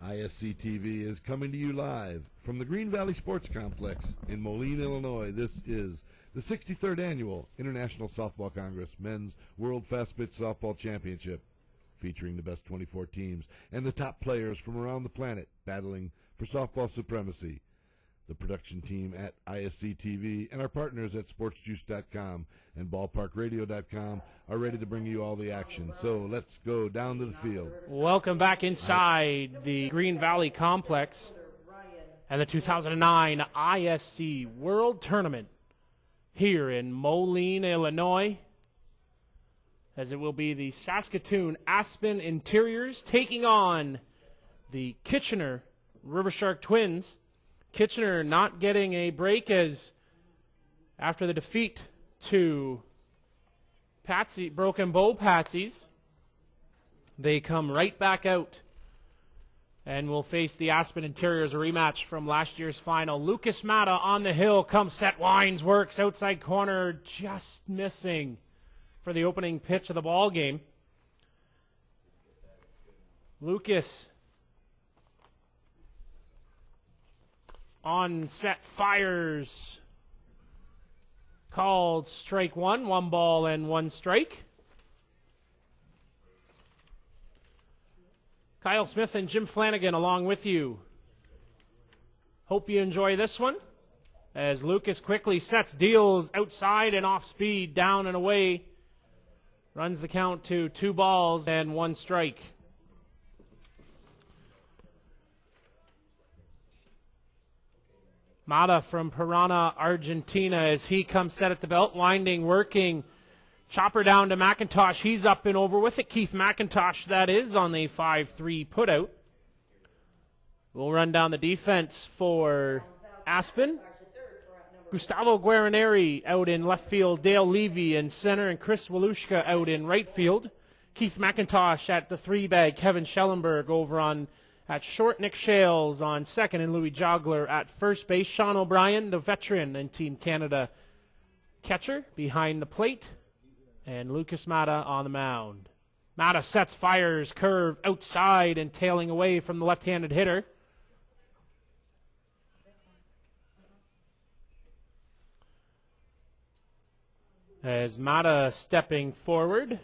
ISC TV is coming to you live from the Green Valley Sports Complex in Moline, Illinois. This is the 63rd Annual International Softball Congress Men's World Fast Pitch Softball Championship, featuring the best 24 teams and the top players from around the planet battling for softball supremacy. The production team at ISC TV and our partners at SportsJuice.com and BallparkRadio.com are ready to bring you all the action. So let's go down to the field. Welcome back inside the Green Valley Complex and the 2009 ISC World Tournament here in Moline, Illinois, as it will be the Saskatoon Aspen Interiors taking on the Kitchener Rivershark Twins. Kitchener not getting a break as after the defeat to Broken Bow Patsies, they come right back out and will face the Aspen Interiors, a rematch from last year's final. Lucas Mata on the hill, comes set, winds, works, outside corner, just missing for the opening pitch of the ball game. Lucas on set, fires, called strike one, 1 ball and 1 strike. Kyle Smith and Jim Flanagan along with you. Hope you enjoy this one as Lucas quickly sets, deals outside and off speed, down and away. Runs the count to 2 balls and 1 strike. Mata from Piranha, Argentina, as he comes set at the belt, winding, working. Chopper down to McIntosh. He's up and over with it. Keith McIntosh, that is, on the 5-3 putout. We'll run down the defense for Aspen. Gustavo Guarineri out in left field. Dale Levy in center, and Chris Walushka out in right field. Keith McIntosh at the 3-bag. Kevin Schellenberg over on at short, Nick Shales on second, and Louis Jogler at first base. Sean O'Brien, the veteran and Team Canada catcher, behind the plate. And Lucas Mata on the mound. Mata sets, fires, curve outside and tailing away from the left-handed hitter. As Mata stepping forward.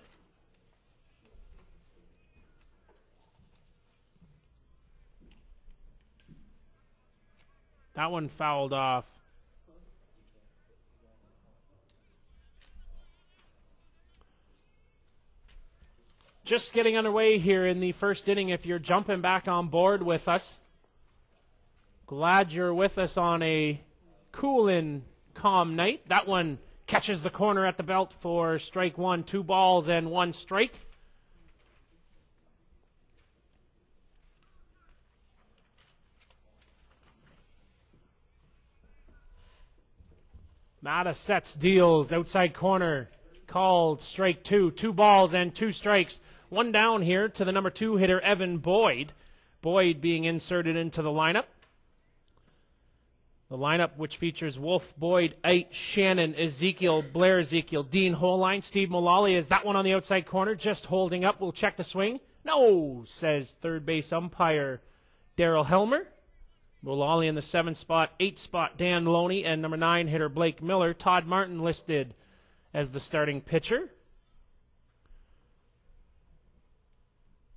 That one fouled off. Just getting underway here in the first inning. If you're jumping back on board with us, glad you're with us on a cool and calm night. That one catches the corner at the belt for strike 1, 2 balls and 1 strike. Mata sets, deals, outside corner, called strike 2, 2 balls and 2 strikes. 1 down here to the number 2 hitter, Evan Boyd. Boyd being inserted into the lineup. The lineup which features Wolf, Boyd, Ait, Shannon, Ezekiel, Blair Ezekiel, Dean Holine, Steve Mullally. Is that one on the outside corner, just holding up. We'll check the swing. No, says third base umpire Daryl Helmer. Mullally in the 7 spot, 8 spot, Dan Loney, and number 9 hitter Blake Miller. Todd Martin listed as the starting pitcher.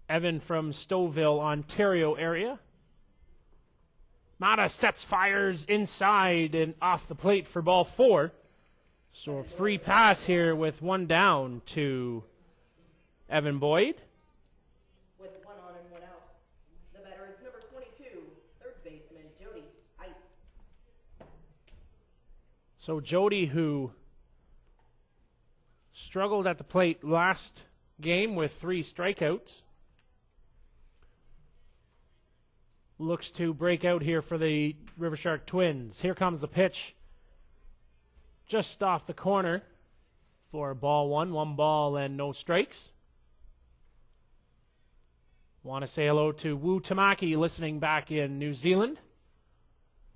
Evan from Stouffville, Ontario area. Mata sets, fires inside and off the plate for ball 4. So a free pass here with 1 down to Evan Boyd. With 1 on and 1 out. The batter is number 22, third baseman Jody Ait. So Jody, who struggled at the plate last game with 3 strikeouts, looks to break out here for the Rivershark Twins. Here comes the pitch. Just off the corner for ball 1. 1 ball and no strikes. Want to say hello to Wu Tamaki listening back in New Zealand.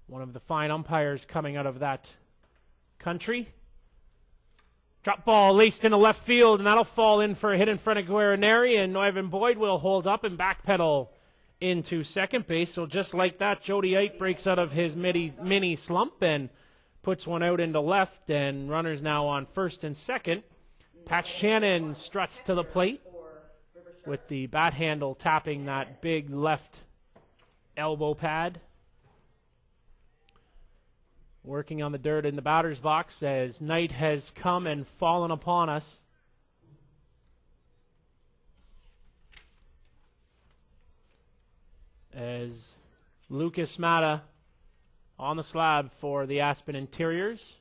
One of the fine umpires coming out of that country. Drop ball laced into left field, and that'll fall in for a hit in front of Guarineri, and Evan Boyd will hold up and backpedal into second base. So just like that, Jody Ite breaks out of his mini slump and puts one out into left, and runners now on first and second. Pat Shannon struts to the plate with the bat handle tapping that big left elbow pad. Working on the dirt in the batter's box as night has come and fallen upon us. As Lucas Mata on the slab for the Aspen Interiors.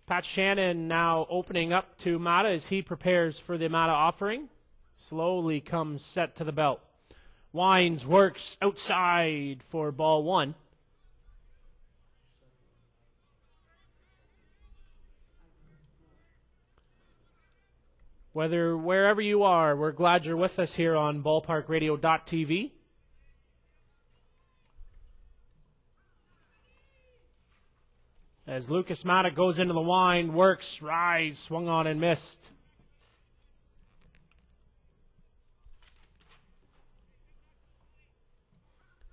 Pat Shannon now opening up to Mata as he prepares for the Mata offering. Slowly comes set to the belt. Wines works outside for ball one. Wherever you are, we're glad you're with us here on ballparkradio.tv. As Lucas Mata goes into the wine, works, rise, swung on and missed.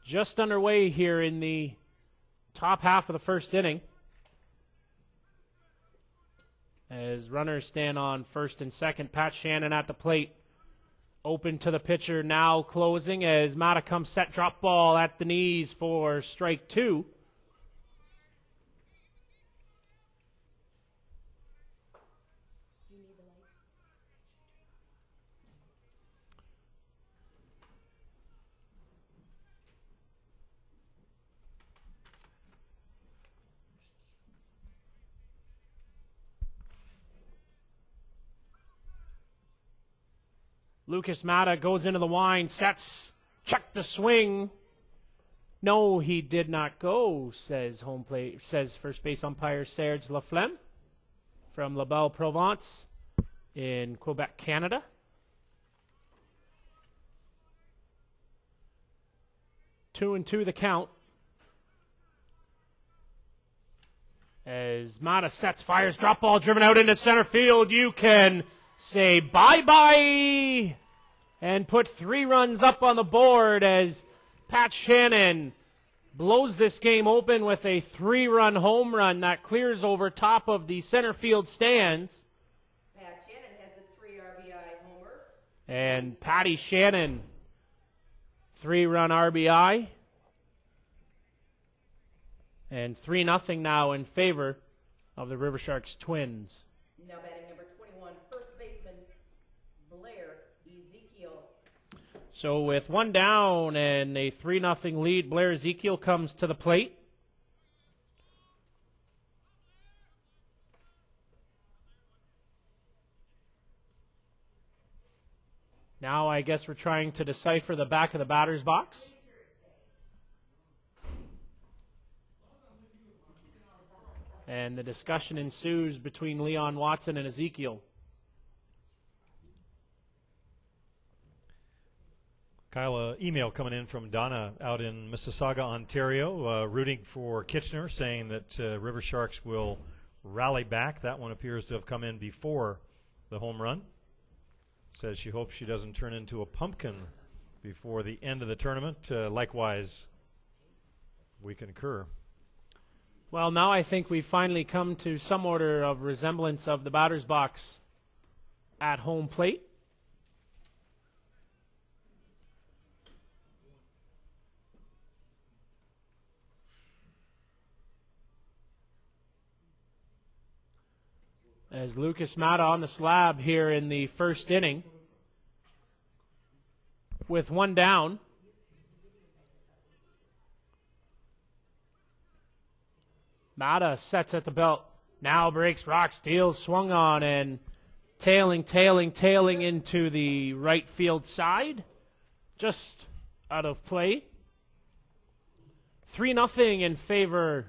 Just underway here in the top half of the first inning. As runners stand on first and second, Pat Shannon at the plate. Open to the pitcher, now closing as Mata comes set, drop ball at the knees for strike two. Lucas Mata goes into the wine, sets, check the swing. No, he did not go, says first base umpire Serge Laflemme from La Belle Provence in Quebec, Canada. 2-2 the count. As Mata sets, fires, drop ball driven out into center field. You can say bye-bye and put 3 runs up on the board as Pat Shannon blows this game open with a 3-run home run that clears over top of the center field stands. Pat Shannon has a 3 RBI homer. And Patty Shannon, 3-run RBI. And 3-0 now in favor of the Riversharks Twins. Now batting number 21, first baseman Blair Ezekiel. So with one down and a 3-0 lead, Blair Ezekiel comes to the plate. Now I guess we're trying to decipher the back of the batter's box. And the discussion ensues between Leon Watson and Ezekiel. Kyle, email coming in from Donna out in Mississauga, Ontario, rooting for Kitchener, saying that Riversharks will rally back. That one appears to have come in before the home run. Says she hopes she doesn't turn into a pumpkin before the end of the tournament. Likewise, we concur. Well, now I think we've finally come to some order of resemblance of the batter's box at home plate. As Lucas Mata on the slab here in the first inning with one down. Mata sets at the belt. Now breaks rock, steals, swung on, and tailing into the right field side. Just out of play. 3-0 in favor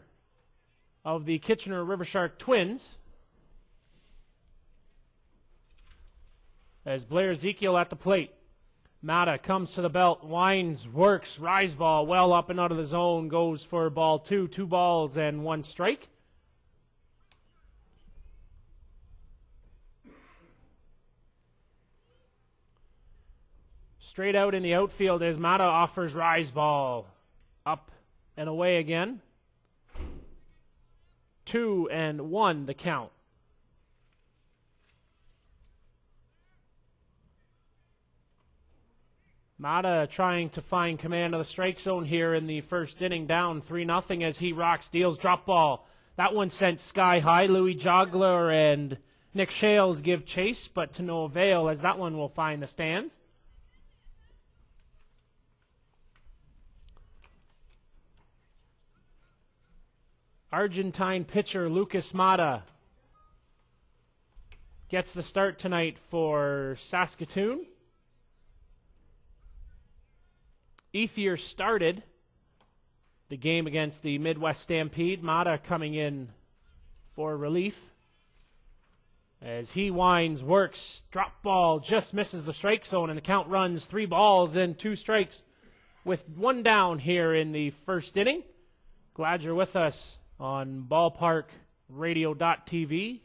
of the Kitchener Rivershark Twins. As Blair Ezekiel at the plate. Mata comes to the belt, winds, works, rise ball, well up and out of the zone, goes for ball 2, 2 balls and 1 strike. Straight out in the outfield as Mata offers rise ball. Up and away again. 2-1 the count. Mata trying to find command of the strike zone here in the first inning, down 3-0 as he rocks, deals, drop ball. That one sent sky high. Louis Jogler and Nick Shales give chase, but to no avail as that one will find the stands. Argentine pitcher Lucas Mata gets the start tonight for Saskatoon. Ethier started the game against the Midwest Stampede. Mata coming in for relief. As he winds, works, drop ball, just misses the strike zone, and the count runs 3 balls and 2 strikes with 1 down here in the first inning. Glad you're with us on ballparkradio.tv.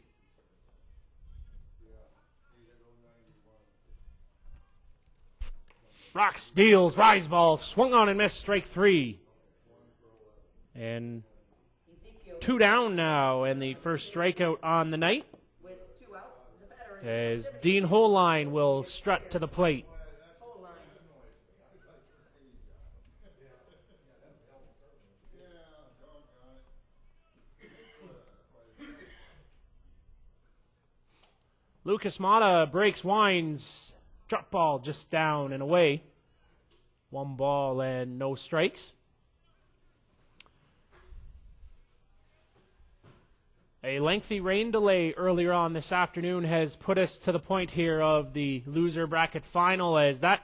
Rocks, deals, rise ball, swung on and missed, strike 3. And 2 down now, and the first strikeout on the night. As Dean Moline will strut to the plate. Lucas Mata breaks, winds, drop ball just down and away. 1 ball and no strikes. A lengthy rain delay earlier on this afternoon has put us to the point here of the loser bracket final as that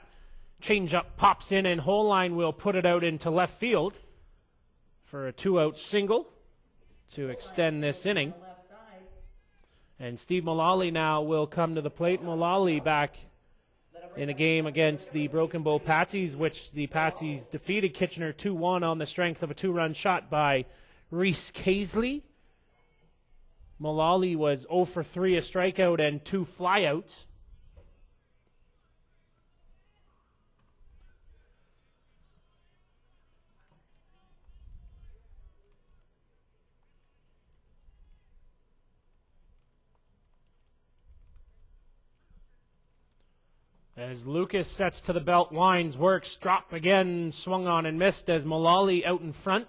changeup pops in and Moline will put it out into left field for a 2-out single to extend this inning. And Steve Mullally now will come to the plate. Mullally back in a game against the Broken Bow Patsies, which the Patsies defeated Kitchener 2-1 on the strength of a 2-run shot by Reese Casely. Mullally was 0 for 3, a strikeout and 2 flyouts. As Lucas sets to the belt, winds, works, drop again, swung on and missed as Mullally out in front.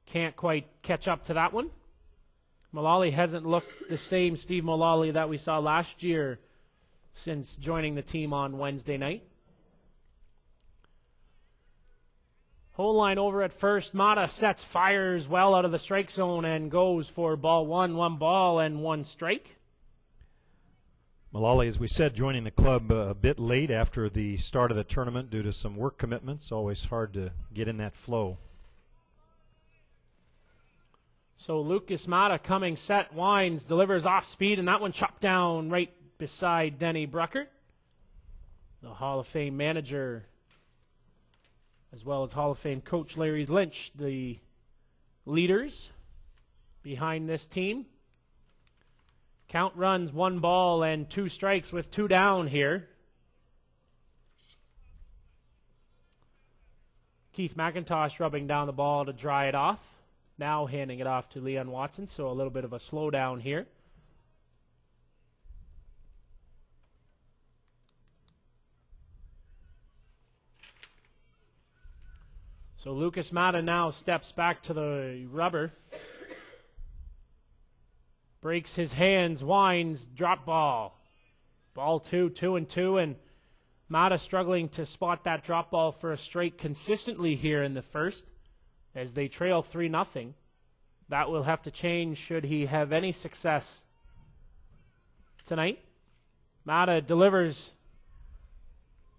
Can't quite catch up to that one. Mullally hasn't looked the same Steve Mullally that we saw last year since joining the team on Wednesday night. Moline over at first. Mata sets, fires well out of the strike zone and goes for ball 1, 1 ball and 1 strike. Mullally, as we said, joining the club a bit late after the start of the tournament due to some work commitments. Always hard to get in that flow. So Lucas Mata coming, set, winds, delivers off speed, and that one chopped down right beside Denny Bruckert, the Hall of Fame manager, as well as Hall of Fame coach Larry Lynch, the leaders behind this team. Count runs 1 ball and 2 strikes with 2 down here. Keith McIntosh rubbing down the ball to dry it off. Now handing it off to Leon Watson, so a little bit of a slowdown here. So Lucas Mata now steps back to the rubber. Breaks his hands, winds, drop ball. Ball 2, 2-2, and Mata struggling to spot that drop ball for a strike consistently here in the first as they trail 3-0. That will have to change should he have any success tonight. Mata delivers.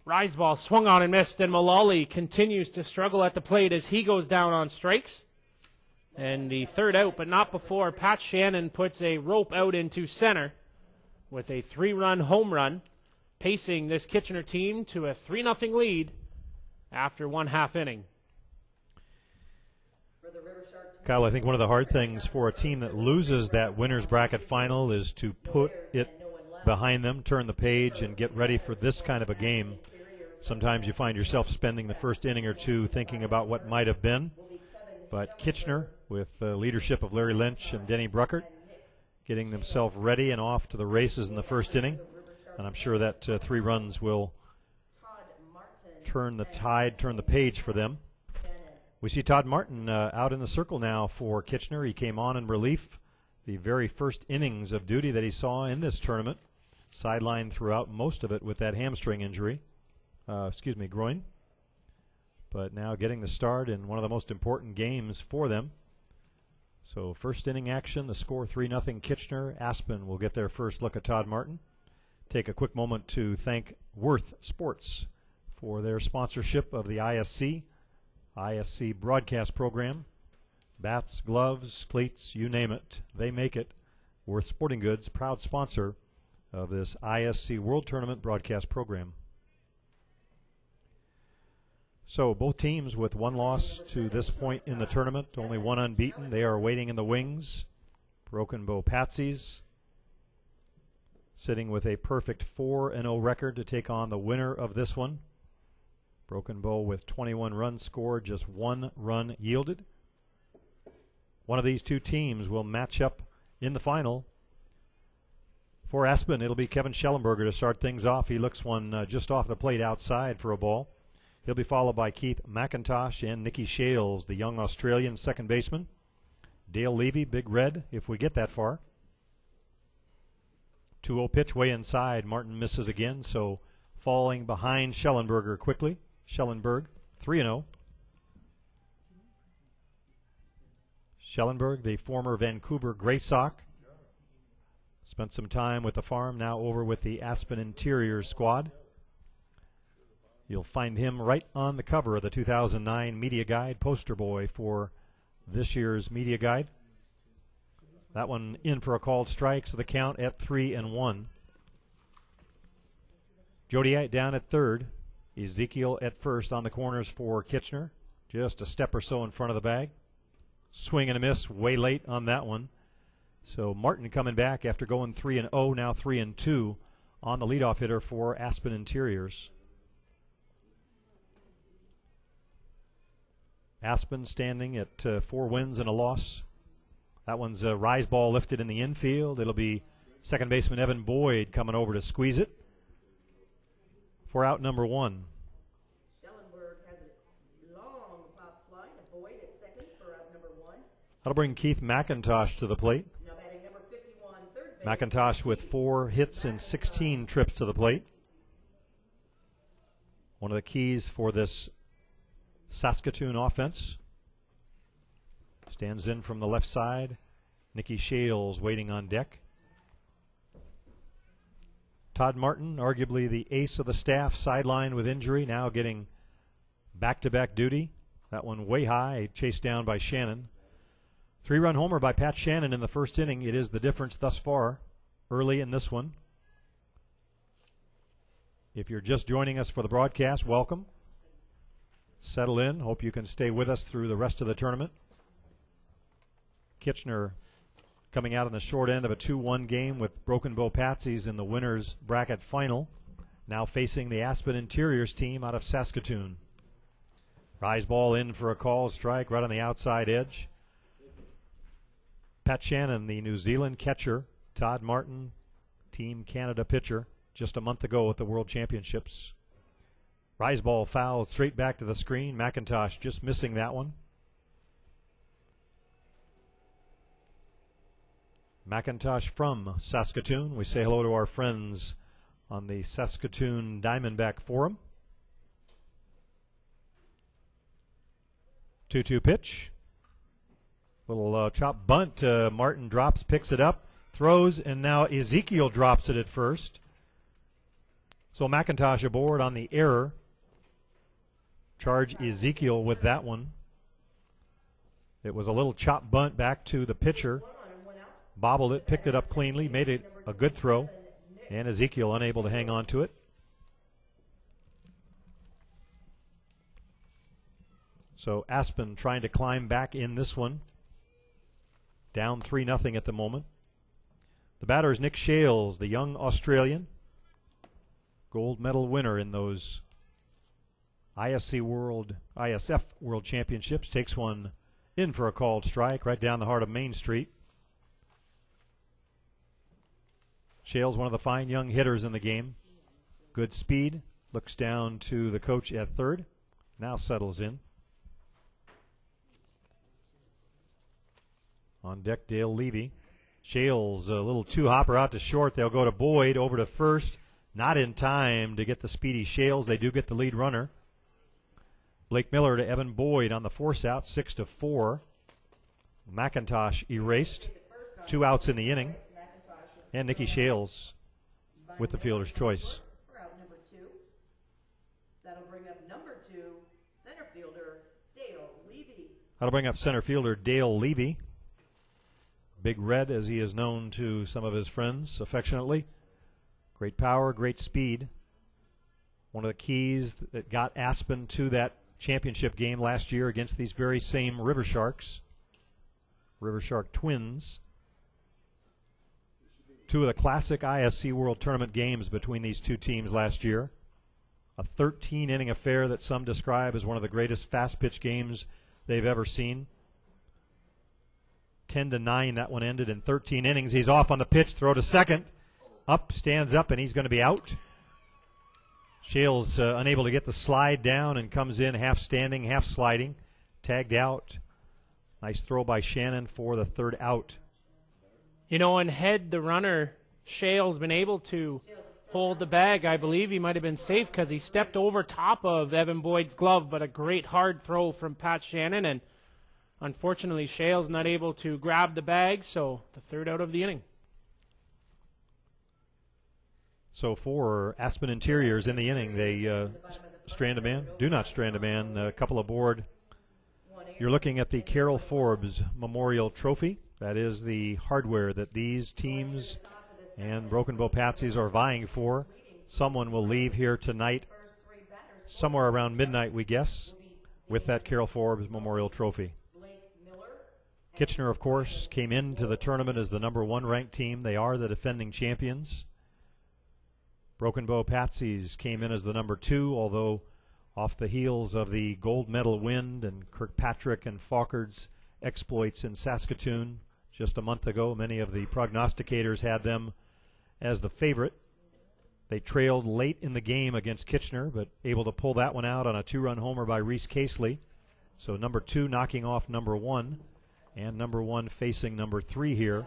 Rise ball swung on and missed, and Mullally continues to struggle at the plate as he goes down on strikes. And the 3rd out, but not before Pat Shannon puts a rope out into center with a 3-run home run, pacing this Kitchener team to a 3-0 lead after 1/2 inning. Kyle, I think one of the hard things for a team that loses that winner's bracket final is to put it behind them, turn the page, and get ready for this kind of a game Sometimes you find yourself spending the first inning or two thinking about what might have been. But Kitchener, with the leadership of Larry Lynch and Denny Bruckert, getting themselves ready and off to the races in the first inning. And I'm sure that 3 runs will turn the tide, turn the page for them. We see Todd Martin out in the circle now for Kitchener. He came on in relief the very first innings of duty that he saw in this tournament. Sidelined throughout most of it with that hamstring injury. Groin. But now getting the start in one of the most important games for them. So first inning action, the score 3-0 Kitchener. Aspen will get their first look at Todd Martin. Take a quick moment to thank Worth Sports for their sponsorship of the ISC broadcast program. Bats, gloves, cleats, you name it, they make it. Worth Sporting Goods, proud sponsor of this ISC World Tournament broadcast program. So both teams with 1 loss to this point in the tournament, only 1 unbeaten. They are waiting in the wings. Broken Bow Patsies sitting with a perfect 4-0 record to take on the winner of this one. Broken Bow with 21 runs scored, just 1 run yielded. One of these 2 teams will match up in the final. For Aspen, it'll be Kevin Schellenberger to start things off. He looks one just off the plate outside for a ball. He'll be followed by Keith McIntosh and Nicky Shales, the young Australian second baseman. Dale Levy, Big Red, if we get that far. 2-0 pitch way inside. Martin misses again, so falling behind Schellenberger quickly. Schellenberg, 3-0. Schellenberg, the former Vancouver Greysock. Spent some time with the farm, now over with the Aspen Interior squad. You'll find him right on the cover of the 2009 Media Guide, poster boy for this year's Media Guide. That one in for a called strike, so the count at 3-1. Jodiite down at third. Ezekiel at first on the corners for Kitchener. Just a step or so in front of the bag. Swing and a miss way late on that one. So Martin coming back after going 3-0, now 3-2 on the leadoff hitter for Aspen Interiors. Aspen standing at 4 wins and a loss. That one's a rise ball lifted in the infield. It'll be second baseman Evan Boyd coming over to squeeze it for out number 1. Schellenberg has a long pop fly to Boyd at second for out number 1. That'll bring Keith McIntosh to the plate. Now batting number 51, third base. McIntosh with 4 hits and 16 trips to the plate. One of the keys for this Saskatoon offense. Stands in from the left side. Nicky Shales waiting on deck. Todd Martin, arguably the ace of the staff, sidelined with injury, now getting back-to-back duty. That one way high, chased down by Shannon. 3-run homer by Pat Shannon in the first inning. It is the difference thus far, early in this one. If you're just joining us for the broadcast, welcome. Settle in. Hope you can stay with us through the rest of the tournament. Kitchener coming out on the short end of a 2-1 game with Broken Bow Patsies in the winner's bracket final. Now facing the Aspen Interiors team out of Saskatoon. Rise ball in for a called strike right on the outside edge. Pat Shannon, the New Zealand catcher. Todd Martin, Team Canada pitcher, just a month ago at the World Championships. Rise ball fouled straight back to the screen. McIntosh just missing that one. McIntosh from Saskatoon. We say hello to our friends on the Saskatoon Diamondback Forum. 2-2 pitch. Little chop bunt. Martin drops, picks it up, throws, and now Ezekiel drops it at first. So McIntosh aboard on the error. Charge Ezekiel with that one. It was a little chop bunt back to the pitcher. Bobbled it, picked it up cleanly, made it a good throw, and Ezekiel unable to hang on to it. So Aspen trying to climb back in this one. Down 3-0 at the moment. The batter is Nick Shales, the young Australian. Gold medal winner in those ISF World Championships, takes one in for a called strike right down the heart of Main Street. Shales, one of the fine young hitters in the game. Good speed. Looks down to the coach at third. Now settles in. On deck, Dale Levy. Shales, a little two-hopper out to short. They'll go to Boyd, over to first. Not in time to get the speedy Shales. They do get the lead runner. Blake Miller to Evan Boyd on the force out, 6-4. McIntosh erased. 2 outs in the inning. And Nikki Shales with the fielder's choice. For out number 2. That'll bring up number 2, center fielder Dale Levy. That'll bring up center fielder Dale Levy. Big Red, as he is known to some of his friends affectionately. Great power, great speed. One of the keys that got Aspen to that championship game last year against these very same Riversharks. Rivershark twins. 2 of the classic ISC World Tournament games between these two teams last year. A 13-inning affair that some describe as one of the greatest fast-pitch games they've ever seen. 10-9, that one ended in 13 innings. He's off on the pitch, throw to second. Up, stands up, and he's going to be out. Shales unable to get the slide down and comes in half standing, half sliding. Tagged out. Nice throw by Shannon for the third out. You know, and had the runner, Shales, been able to hold the bag, I believe he might have been safe because he stepped over top of Evan Boyd's glove, but a great hard throw from Pat Shannon, and unfortunately Shales not able to grab the bag, so the third out of the inning. So for Aspen Interiors in the inning, they strand a man, do not strand a man, a couple aboard. You're looking at the Carol Forbes Memorial Trophy. That is the hardware that these teams and Broken Bow Patsies are vying for. Someone will leave here tonight, somewhere around midnight, we guess, with that Carol Forbes Memorial Trophy. Kitchener, of course, came into the tournament as the #1 ranked team. They are the defending champions. Broken Bow Patsies came in as the #2, although off the heels of the gold medal win and Kirkpatrick and Falkard's exploits in Saskatoon just a month ago, many of the prognosticators had them as the favorite. They trailed late in the game against Kitchener, but able to pull that one out on a 2-run homer by Reese Casely. So #2 knocking off #1, and #1 facing #3 here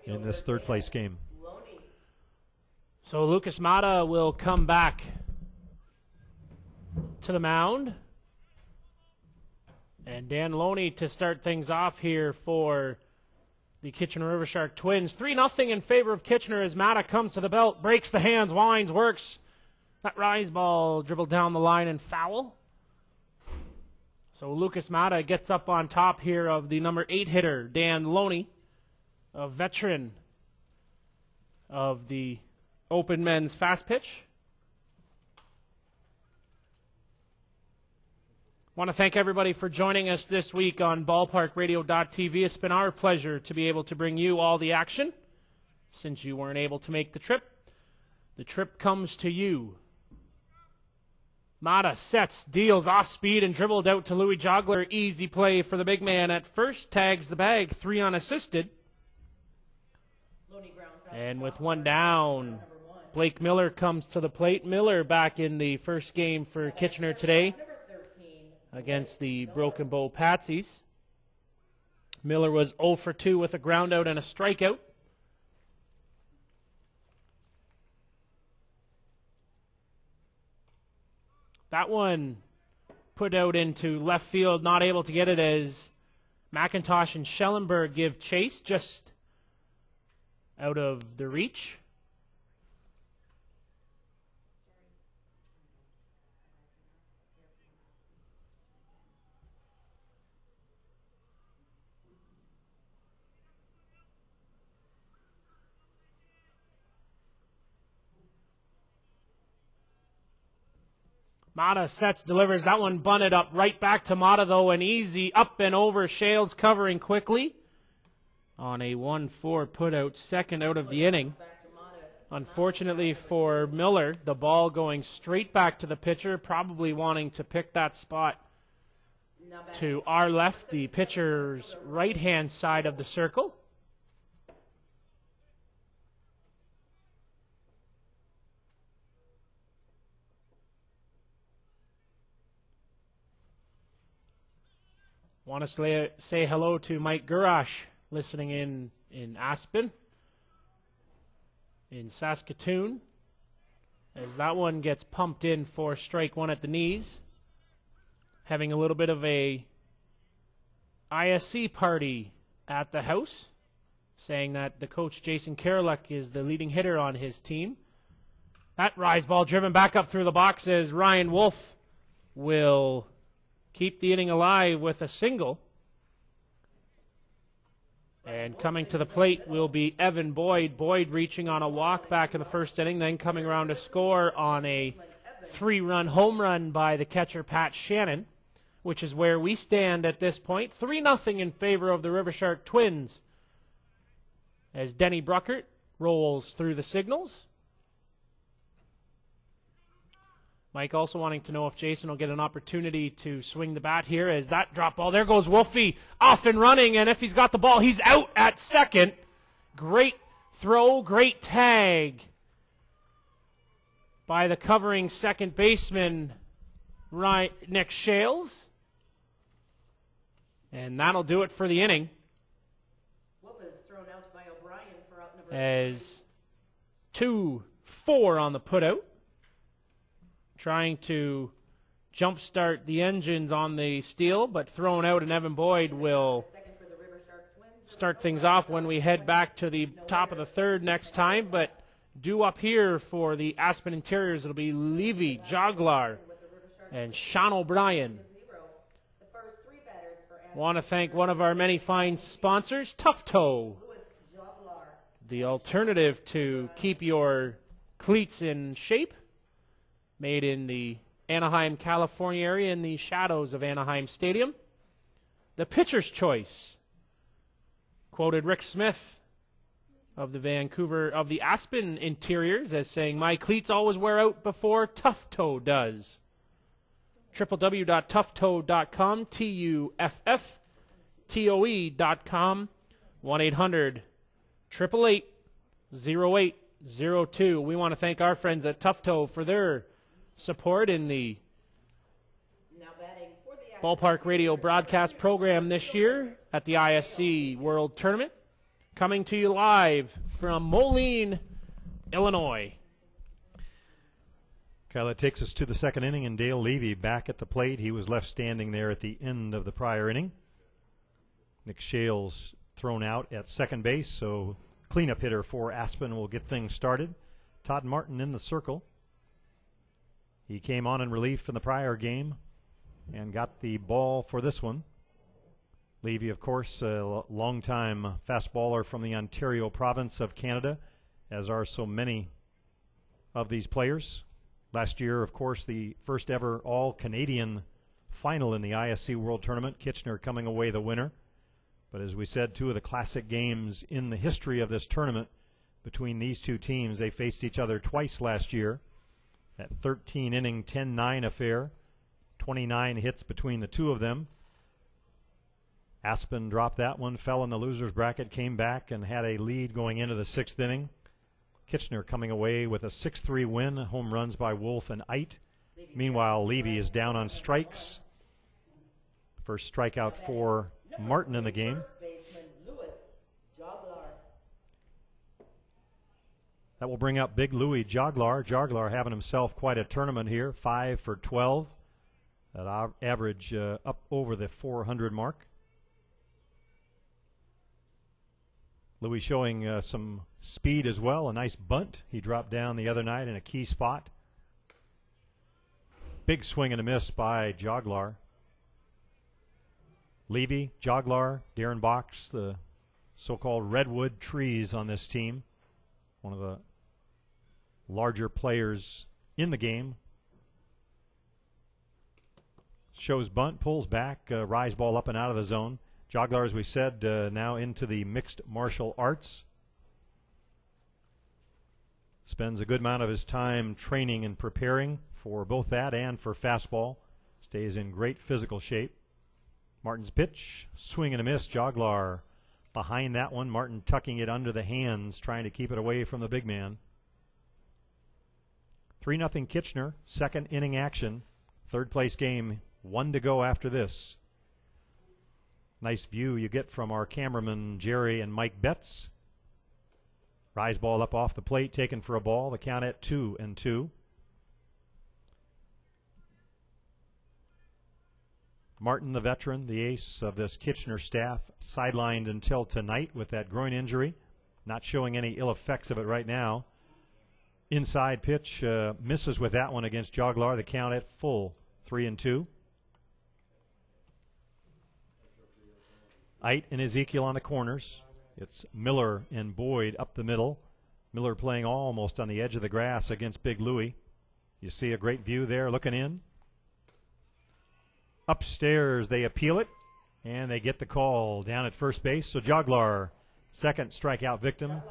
in this third place game. So Lucas Mata will come back to the mound. And Dan Loney to start things off here for the Kitchener Rivershark Twins. 3-0 in favor of Kitchener as Mata comes to the belt, breaks the hands, winds, works. That rise ball dribbled down the line and foul. So Lucas Mata gets up on top here of the #8 hitter, Dan Loney, a veteran of the open men's fast pitch. Want to thank everybody for joining us this week on ballparkradio.tv. It's been our pleasure to be able to bring you all the action since you weren't able to make the trip. The trip comes to you. Mata sets, deals off speed and dribbled out to Louis Jogler. Easy play for the big man at first. Tags the bag, 3 unassisted. And with 1 down, Blake Miller comes to the plate. Miller back in the first game for Kitchener today against the Broken Bow Patsies. Miller was 0 for 2 with a ground out and a strikeout. That one put out into left field, not able to get it as McIntosh and Schellenberg give chase, just out of the reach. Mata sets, delivers. That one bunted up right back to Mata, though, and easy up and over. Shales covering quickly on a 1-4 put out, second out of the inning. Unfortunately for Miller, the ball going straight back to the pitcher, probably wanting to pick that spot to our left, the pitcher's right-hand side of the circle. Want to say hello to Mike Gurash, listening in Aspen, in Saskatoon, as that one gets pumped in for strike one at the knees. Having a little bit of a ISC party at the house, saying that the coach Jason Karolek is the leading hitter on his team. That rise ball driven back up through the box as Ryan Wolf will keep the inning alive with a single. And coming to the plate will be Evan Boyd. Boyd reaching on a walk back in the first inning, then coming around to score on a 3-run home run by the catcher Pat Shannon, which is where we stand at this point. 3-0 in favor of the Rivershark Twins as Denny Bruckert rolls through the signals. Mike also wanting to know if Jason will get an opportunity to swing the bat here as that drop ball. There goes Wolfie off and running, and if he's got the ball, he's out at second. Great throw, great tag by the covering second baseman, Nick Shales. And that'll do it for the inning. Wolf is thrown out by O'Brien for out number As 2-4 on the putout. Trying to jumpstart the engines on the steal, but thrown out, and Evan Boyd will start things off when we head back to the top of the third next time. But due up here for the Aspen Interiors, it'll be Levy, Joglar, and Sean O'Brien. Want to thank one of our many fine sponsors, Tough Toe, the alternative to keep your cleats in shape. Made in the Anaheim, California area in the shadows of Anaheim Stadium. The pitcher's choice. Quoted Rick Smith of the Aspen Interiors as saying, "My cleats always wear out before Tough Toe does." www.toughtoe.com, TUFFTOE.com, 1-800-888-0802. We want to thank our friends at Tough Toe for their support in the Ballpark Radio broadcast program this year at the ISC World Tournament. Coming to you live from Moline, Illinois. Kyle, that takes us to the second inning, and Dale Levy back at the plate. He was left standing there at the end of the prior inning. Nick Shales thrown out at second base, so cleanup hitter for Aspen will get things started. Todd Martin in the circle. He came on in relief in the prior game and got the ball for this one. Levy, of course, a longtime fastballer from the Ontario province of Canada, as are so many of these players. Last year, of course, the first ever all-Canadian final in the ISC World Tournament, Kitchener coming away the winner. But as we said, two of the classic games in the history of this tournament between these two teams. They faced each other twice last year. That 13-inning, 10-9 affair, 29 hits between the two of them. Aspen dropped that one, fell in the loser's bracket, came back and had a lead going into the sixth inning. Kitchener coming away with a 6-3 win, home runs by Wolf and Eit. Meanwhile, Levy is down on strikes. First strikeout for Martin in the game. That will bring up Big Louie Joglar. Joglar having himself quite a tournament here, 5 for 12. That average up over the 400 mark. Louie showing some speed as well. A nice bunt he dropped down the other night in a key spot. Big swing and a miss by Joglar. Levy, Joglar, Darren Box, the so-called redwood trees on this team. One of the larger players in the game. Shows bunt, pulls back, rise ball up and out of the zone. Joglar, as we said, now into the mixed martial arts. Spends a good amount of his time training and preparing for both that and for fastball. Stays in great physical shape. Martin's pitch, swing and a miss. Joglar behind that one. Martin tucking it under the hands, trying to keep it away from the big man. 3-0 Kitchener, second inning action. Third place game, 1 to go after this. Nice view you get from our cameramen Jerry and Mike Betts. Rise ball up off the plate, taken for a ball. The count at 2-2. Martin, the veteran, the ace of this Kitchener staff, sidelined until tonight with that groin injury. Not showing any ill effects of it right now. Inside pitch, misses with that one against Joglar. The count at full, 3-2. Ait and Ezekiel on the corners. It's Miller and Boyd up the middle. Miller playing almost on the edge of the grass against Big Louie. You see a great view there looking in. Upstairs, they appeal it, and they get the call down at first base. So Joglar, second strikeout victim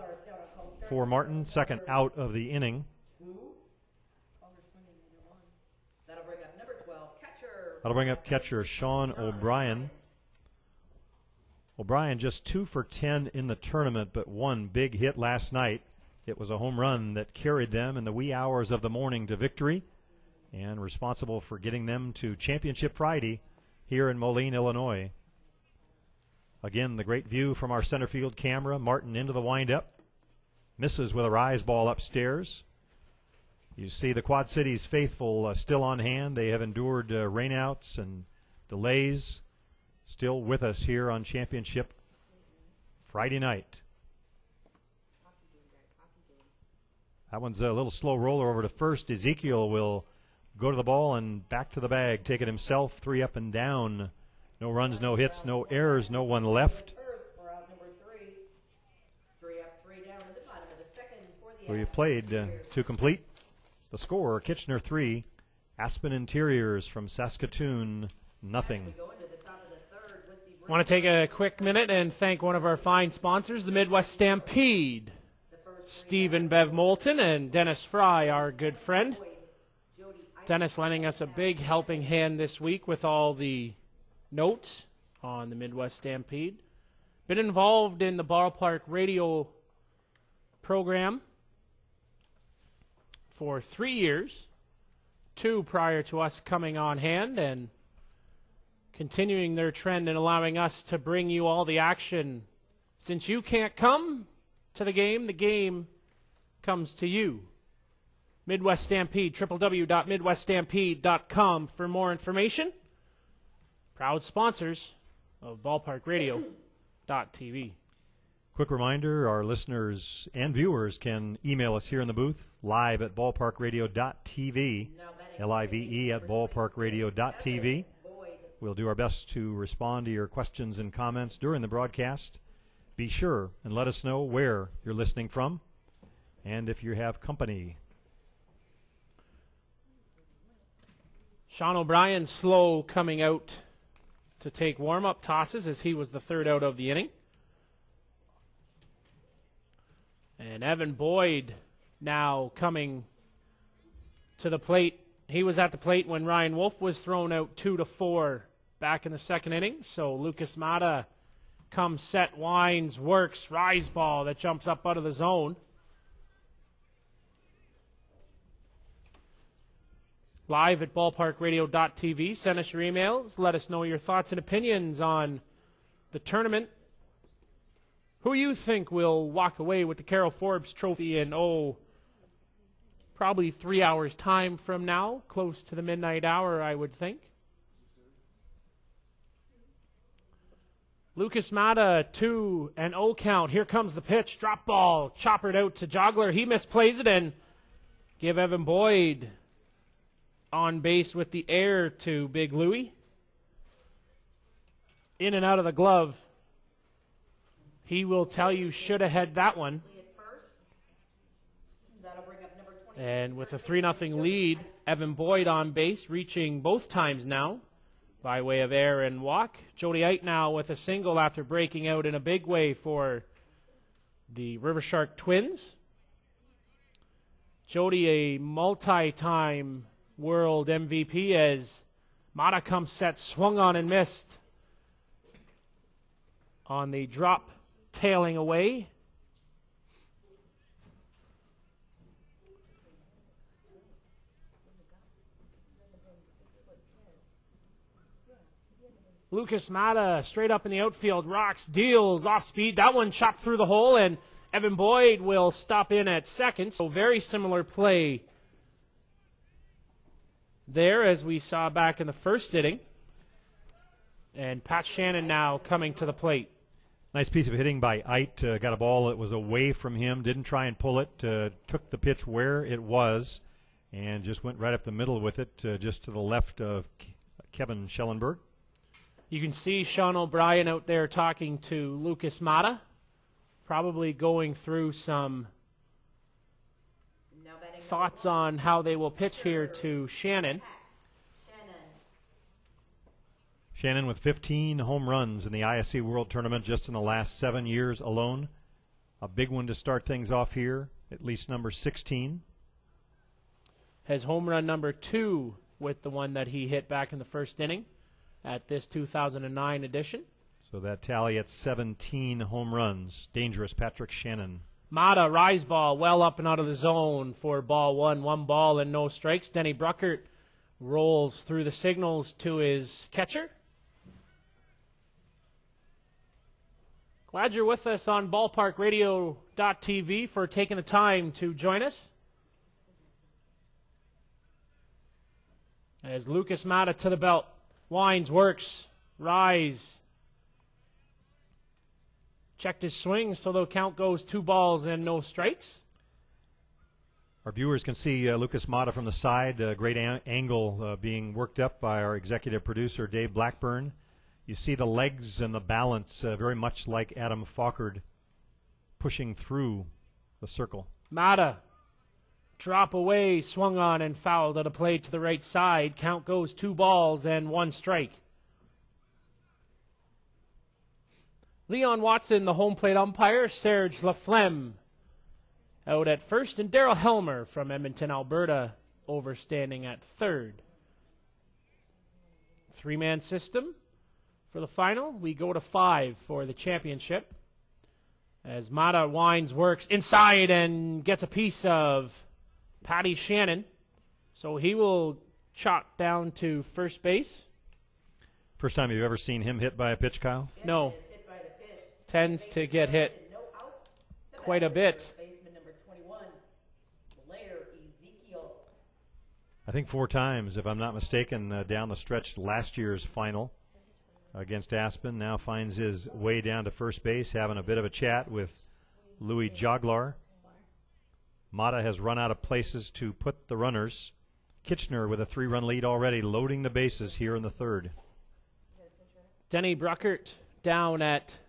for Martin, second out of the inning. That'll bring up catcher Sean O'Brien. O'Brien just 2 for 10 in the tournament, but one big hit last night. It was a home run that carried them in the wee hours of the morning to victory and responsible for getting them to Championship Friday here in Moline, Illinois. Again, the great view from our center field camera. Martin into the windup. Misses with a rise ball upstairs. You see the Quad Cities faithful still on hand. They have endured rainouts and delays. Still with us here on Championship Friday night. That one's a little slow roller over to first. Ezekiel will go to the ball and back to the bag. Take it himself. 3 up and down. No runs, no hits, no errors, no one left. We've played to complete the score. Kitchener 3, Aspen Interiors from Saskatoon, nothing. Want to take a quick minute and thank one of our fine sponsors, the Midwest Stampede. Steve and Bev Moulton and Dennis Fry, our good friend. Dennis lending us a big helping hand this week with all the notes on the Midwest Stampede. Been involved in the ballpark radio program for 3 years, 2 prior to us coming on hand, and continuing their trend and allowing us to bring you all the action. Since you can't come to the game comes to you. Midwest Stampede, www.midweststampede.com for more information. Proud sponsors of ballparkradio.tv. Quick reminder, our listeners and viewers can email us here in the booth, live at ballparkradio.tv, LIVE at ballparkradio.tv. We'll do our best to respond to your questions and comments during the broadcast. Be sure and let us know where you're listening from and if you have company. Sean O'Brien slow coming out to take warm-up tosses as he was the third out of the inning. And Evan Boyd now coming to the plate. He was at the plate when Ryan Wolf was thrown out 2-4 back in the second inning. So Lucas Mata comes, set, winds, works, rise ball that jumps up out of the zone. Live at ballparkradio.tv. Send us your emails. Let us know your thoughts and opinions on the tournament. Who you think will walk away with the Carol Forbes Trophy in, probably 3 hours' time from now, close to the midnight hour, I would think. Lucas Mata, 2-0 count. Here comes the pitch. Drop ball. Choppered out to Joglar. He misplays it and give Evan Boyd on base with the air to Big Louie. In and out of the glove. He will tell you should have had that one. And with a 3-0 lead, Evan Boyd on base, reaching both times now by way of air and walk. Jody Ait now with a single after breaking out in a big way for the Rivershark Twins. Jody, a multi-time world MVP, as Mata comes set, swung on and missed on the drop, tailing away. Lucas Mata straight up in the outfield, rocks, deals, off speed. That one chopped through the hole, and Evan Boyd will stop in at second. So very similar play there as we saw back in the first inning. And Pat Shannon now coming to the plate. Nice piece of hitting by Eit. Got a ball that was away from him, didn't try and pull it, took the pitch where it was, and just went right up the middle with it, just to the left of Kevin Schellenberg. You can see Sean O'Brien out there talking to Lucas Mata, probably going through some thoughts on how they will pitch here to Shannon. Shannon with 15 home runs in the ISC World Tournament just in the last 7 years alone. A big one to start things off here, at least number 16. Has home run number 2 with the one that he hit back in the first inning at this 2009 edition. So that tally at 17 home runs. Dangerous Patrick Shannon. Mata, rise ball, well up and out of the zone for ball 1. 1 ball and no strikes. Denny Bruckert rolls through the signals to his catcher. Glad you're with us on ballparkradio.tv for taking the time to join us. As Lucas Mata to the belt. Winds, works, rise. Checked his swing, so the count goes 2 balls and no strikes. Our viewers can see Lucas Mata from the side. Great angle being worked up by our executive producer, Dave Blackburn. You see the legs and the balance very much like Adam Fokkard pushing through the circle. Mata, drop away, swung on and fouled at a play to the right side. Count goes 2 balls and 1 strike. Leon Watson, the home plate umpire. Serge Laflemme out at first. And Daryl Helmer from Edmonton, Alberta, overstanding at third. 3-man system for the final. We go to 5 for the championship. As Mata winds, works inside and gets a piece of Patty Shannon. So he will chop down to first base. First time you've ever seen him hit by a pitch, Kyle? No. Tends to get hit quite a bit. I think 4 times, if I'm not mistaken, down the stretch last year's final against Aspen. Now finds his way down to first base, having a bit of a chat with Louis Joglar. Mata has run out of places to put the runners. Kitchener with a 3-run lead already, loading the bases here in the third. Denny Bruckert down at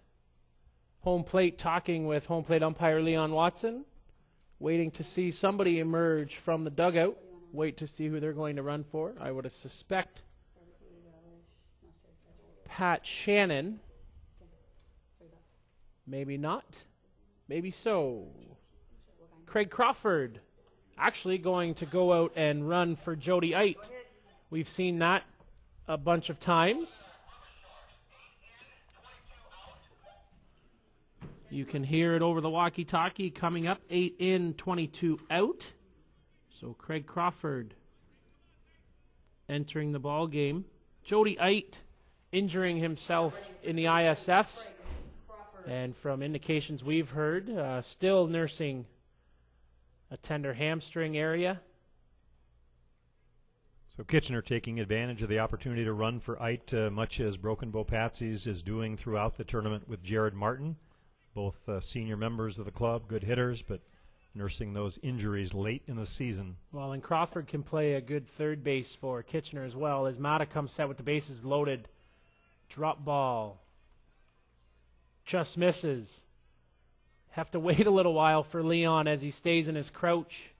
home plate talking with home plate umpire Leon Watson, waiting to see somebody emerge from the dugout. Wait to see who they're going to run for. I would suspect Pat Shannon. Maybe not. Maybe so. Craig Crawford actually going to go out and run for Jody Eit. We've seen that a bunch of times. You can hear it over the walkie-talkie coming up. 8 in, 22 out. So Craig Crawford entering the ball game. Jody Eit injuring himself in the ISFs. And from indications we've heard, still nursing a tender hamstring area. So Kitchener taking advantage of the opportunity to run for Eit, much as Broken Bow Patsies is doing throughout the tournament with Jared Martin. Both senior members of the club, good hitters, but nursing those injuries late in the season. Well, and Crawford can play a good third base for Kitchener as well, as Mata comes set with the bases loaded. Drop ball. Just misses. Have to wait a little while for Leon as he stays in his crouch.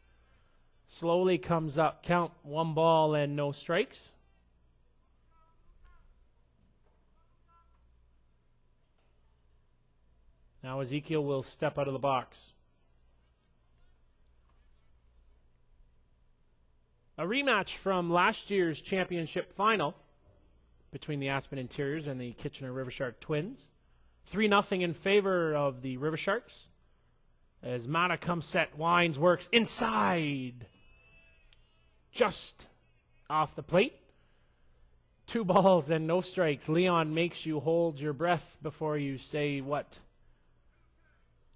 Slowly comes up. Count 1 ball and no strikes. Now Ezekiel will step out of the box. A rematch from last year's championship final between the Aspen Interiors and the Kitchener Rivershark Twins. 3-0 in favor of the Riversharks. As Mata comes set, winds, works inside. Just off the plate. 2 balls and no strikes. Leon makes you hold your breath before you say what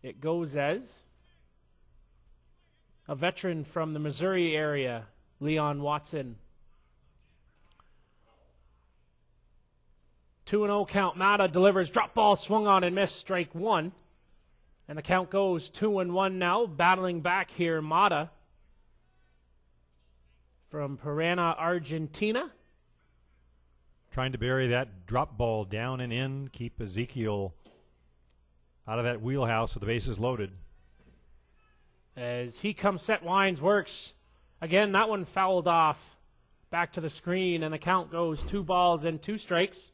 it goes as. A veteran from the Missouri area, Leon Watson. 2-0 count. Mata delivers. Drop ball swung on and missed. Strike 1. And the count goes 2-1 now. Battling back here, Mata from Parana, Argentina. Trying to bury that drop ball down and in. Keep Ezekiel out of that wheelhouse with the bases loaded. As he comes set, winds, works. Again, that one fouled off. Back to the screen, and the count goes 2 balls and 2 strikes.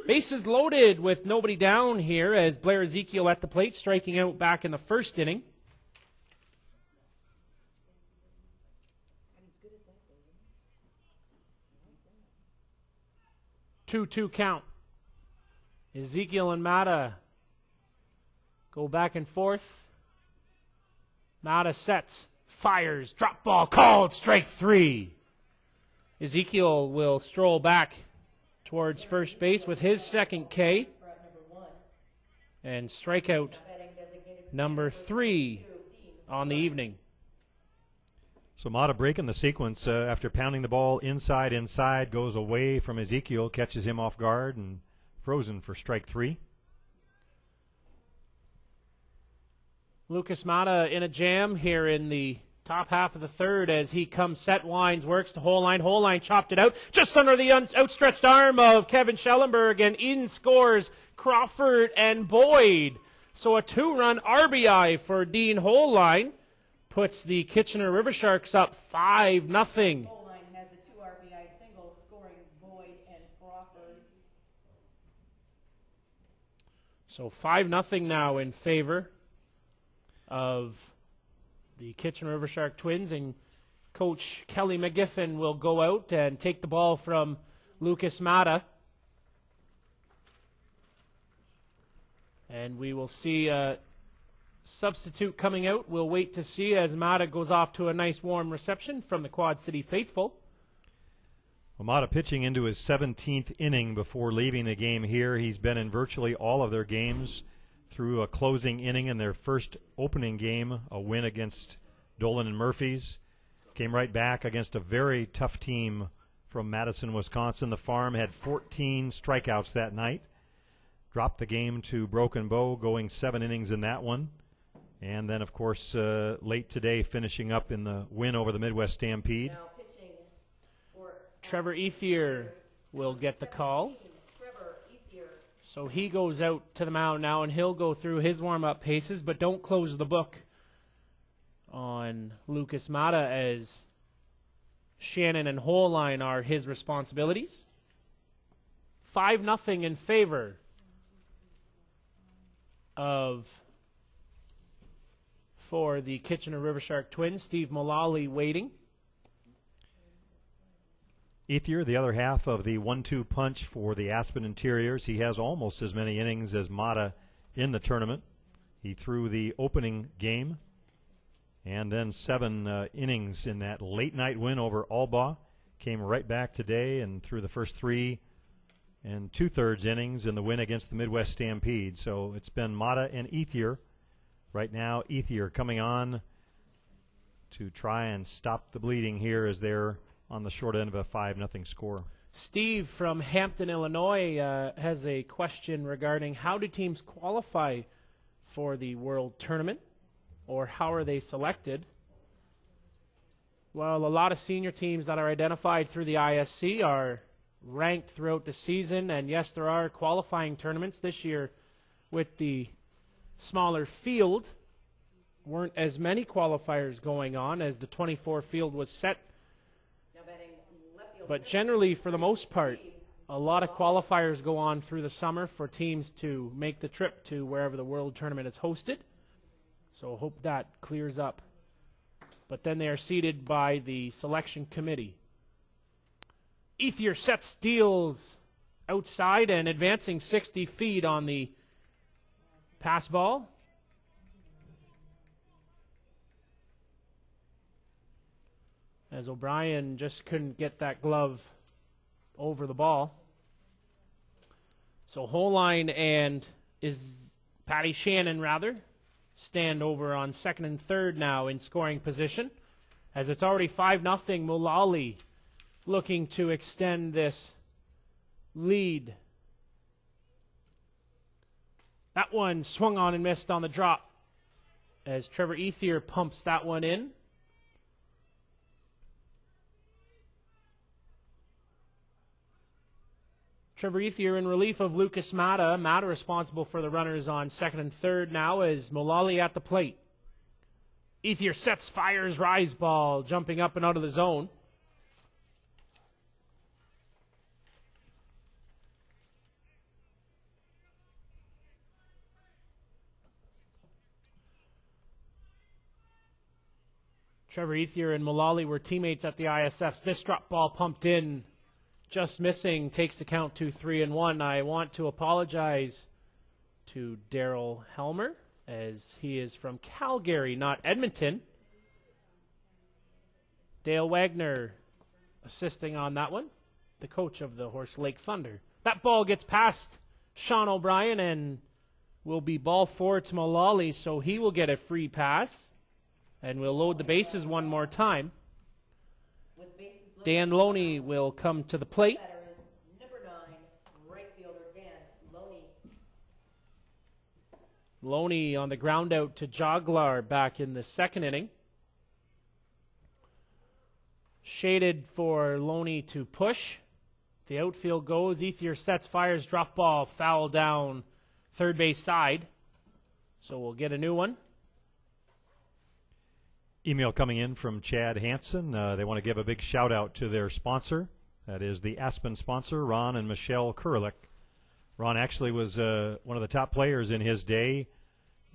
Bases loaded with nobody down here as Blair Ezekiel at the plate, striking out back in the first inning. Two count. Ezekiel and Mata go back and forth. Mata sets, fires, drop ball called, strike 3. Ezekiel will stroll back towards first base with his second K. And strikeout number 3 on the evening. So Mata breaking the sequence after pounding the ball inside, goes away from Ezekiel, catches him off guard, and frozen for strike 3. Lucas Mata in a jam here in the top half of the third as he comes set, winds, works to Whole Line chopped it out just under the outstretched arm of Kevin Schellenberg, and in scores Crawford and Boyd. So a 2-run RBI for Dean Whole Line puts the Kitchener Riversharks up 5-0. Moline has a 2 RBI single, scoring Boyd and Crawford. So 5-0 now in favor of the Kitchener Rivershark Twins, and Coach Kelly McGiffin will go out and take the ball from Lucas Mata. And we will see a substitute coming out. We'll wait to see as Mata goes off to a nice warm reception from the Quad City faithful. Well, Mata pitching into his 17th inning before leaving the game here. He's been in virtually all of their games through a closing inning in their first opening game, a win against Dolan and Murphys. Came right back against a very tough team from Madison, Wisconsin. The Farm had 14 strikeouts that night. Dropped the game to Broken Bow, going 7 innings in that one. And then, of course, late today, finishing up in the win over the Midwest Stampede. Now pitching for Trevor Ethier will get the call. Trevor Ethier. So he goes out to the mound now, and he'll go through his warm-up paces, but don't close the book on Lucas Mata, as Shannon and Whole Line are his responsibilities. 5-0 in favor for the Kitchener Rivershark Twins. Steve Mullally waiting. Ethier, the other half of the 1-2 punch for the Aspen Interiors. He has almost as many innings as Mata in the tournament. He threw the opening game and then 7 innings in that late night win over Alba. Came right back today and threw the first 3 and 2/3 innings in the win against the Midwest Stampede. So it's been Mata and Ethier. Right now, Ethier coming on to try and stop the bleeding here as they're on the short end of a 5-0 score. Steve from Hampton, Illinois has a question regarding how do teams qualify for the World Tournament, or how are they selected? Well, a lot of senior teams that are identified through the ISC are ranked throughout the season, and yes, there are qualifying tournaments this year with the smaller field. Weren't as many qualifiers going on as the 24 field was set. Now batting left field. But generally, for the most part, a lot of qualifiers go on through the summer for teams to make the trip to wherever the World Tournament is hosted. So hope that clears up but then they are seeded by the selection committee. Ethier sets steals outside and advancing 60 feet on the pass ball. As O'Brien just couldn't get that glove over the ball. So Moline and Patty Shannon stand over on second and third now in scoring position, as it's already 5-0. Moline looking to extend this lead. That one swung on and missed on the drop as Trevor Ethier pumps that one in. Trevor Ethier in relief of Lucas Mata. Mata responsible for the runners on second and third now as Moline at the plate. Ethier sets, fires, rise ball, jumping up and out of the zone. Trevor Ethier and Moline were teammates at the ISFs. This drop ball pumped in, just missing, takes the count to 3-1. I want to apologize to Daryl Helmer, as he is from Calgary, not Edmonton. Dale Wagner assisting on that one, the coach of the Horse Lake Thunder. That ball gets past Sean O'Brien and will be ball forward to Moline, so he will get a free pass. And we'll load the bases one more time. Dan Loney will come to the plate. Number 9, right fielder Dan Loney. Loney on the ground out to Joglar back in the second inning. Shaded for Loney to push. The outfield goes. Ethier sets, fires, drop ball, foul down third base side. So we'll get a new one. Email coming in from Chad Hansen. They want to give a big shout out to their sponsor. That is the Aspen sponsor, Ron and Michelle Kurlik. Ron actually was one of the top players in his day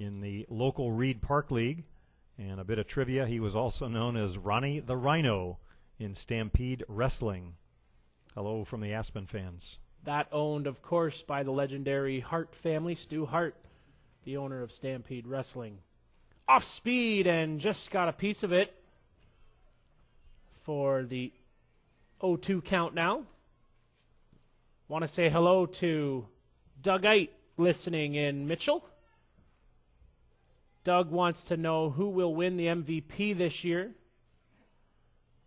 in the local Reed Park League. And a bit of trivia, he was also known as Ronnie the Rhino in Stampede Wrestling. Hello from the Aspen fans. That owned, of course, by the legendary Hart family. Stu Hart, the owner of Stampede Wrestling. Off speed and just got a piece of it for the 0-2 count now. Want to say hello to Doug Ite listening in Mitchell. Doug wants to know who will win the MVP this year,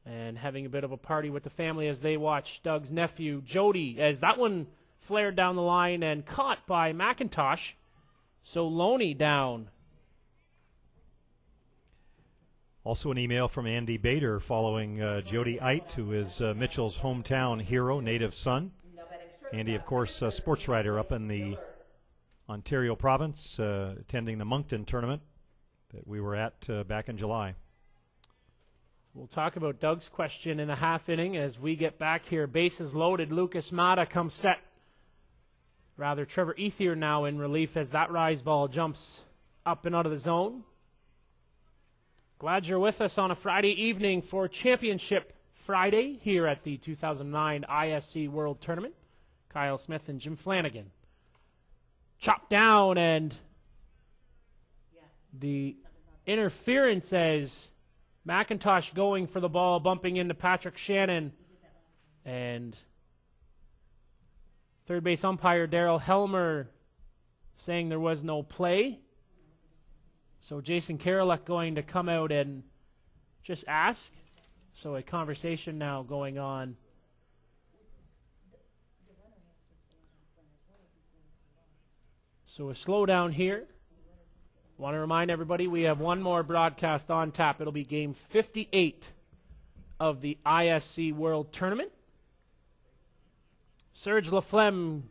and having a bit of a party with the family as they watch Doug's nephew Jody, as that one flared down the line and caught by McIntosh. So Loney down. Also an email from Andy Bader following Jody Ite, who is Mitchell's hometown hero, native son. Andy, of course, a sports writer up in the Ontario province, attending the Moncton tournament that we were at back in July. We'll talk about Doug's question in the half inning as we get back here. Bases loaded. Lucas Mata comes set. Rather, Trevor Ethier now in relief as that rise ball jumps up and out of the zone. Glad you're with us on a Friday evening for Championship Friday here at the 2009 ISC World Tournament. Kyle Smith and Jim Flanagan. Chopped down, and the interference as McIntosh going for the ball, bumping into Patrick Shannon. And third base umpire Daryl Helmer saying there was no play. So Jason Karolek going to come out and just ask. So a conversation now going on. So a slowdown here. Want to remind everybody we have one more broadcast on tap. It'll be game 58 of the ISC World Tournament. Serge Laflemme,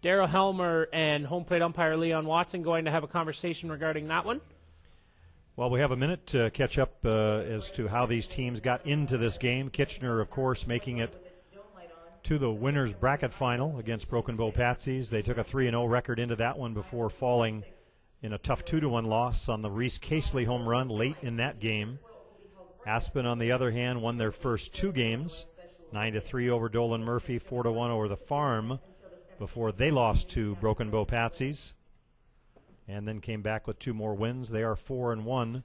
Daryl Helmer, and home plate umpire Leon Watson going to have a conversation regarding that one. Well, we have a minute to catch up as to how these teams got into this game. Kitchener, of course, making it to the winners bracket final against Broken Bow Patsies. They took a 3-0 record into that one before falling in a tough 2-1 loss on the Reese Casely home run late in that game. Aspen, on the other hand, won their first 2 games, 9-3 over Dolan Murphy, 4-1 over the Farm, before they lost to Broken Bow Patsies, and then came back with 2 more wins. They are 4-1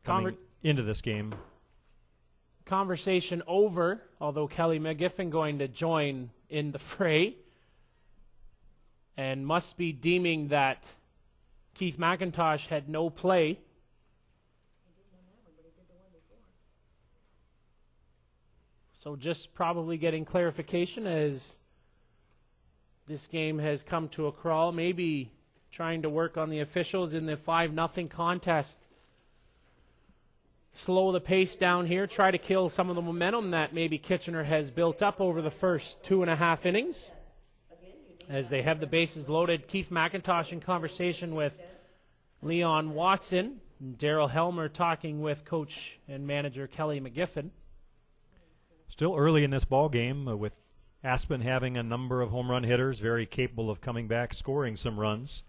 coming into this game. Conversation over, although Kelly McGiffin going to join in the fray, and must be deeming that Keith McIntosh had no play. So just probably getting clarification as this game has come to a crawl. Maybe trying to work on the officials in the 5-0 contest. Slow the pace down here. Try to kill some of the momentum that maybe Kitchener has built up over the first 2.5 innings. As they have the bases loaded, Keith McIntosh in conversation with Leon Watson. Daryl Helmer talking with coach and manager Kelly McGiffin. Still early in this ball game, with Aspen having a number of home run hitters, very capable of coming back, scoring some runs.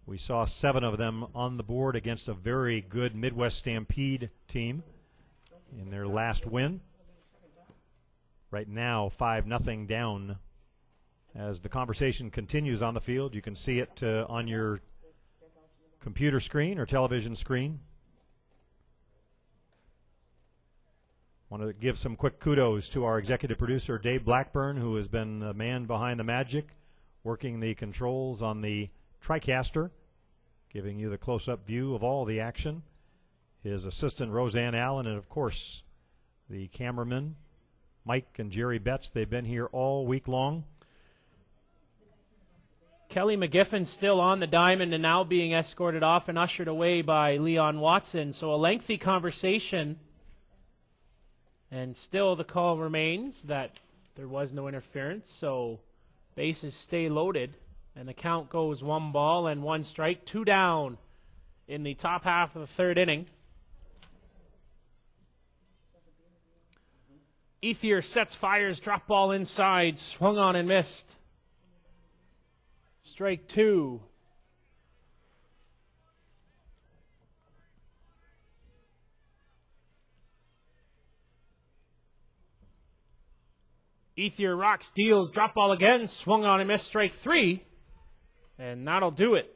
We saw 7 of them on the board against a very good Midwest Stampede team in their last win. Right now, 5-0 down. As the conversation continues on the field, you can see it on your computer screen or television screen. Want to give some quick kudos to our executive producer, Dave Blackburn, who has been the man behind the magic, working the controls on the TriCaster, giving you the close-up view of all the action. His assistant, Roseanne Allen, and, of course, the cameramen, Mike and Jerry Betts. They've been here all week long. Kelly McGiffin still on the diamond and now being escorted off and ushered away by Leon Watson. So a lengthy conversation. And still the call remains that there was no interference, so bases stay loaded, and the count goes 1 ball and 1 strike, 2 down in the top half of the 3rd inning. Ethier sets fires, drop ball inside, swung on and missed. Strike 2. Ethier rocks, deals, drop ball again, swung on and missed, strike 3. And that'll do it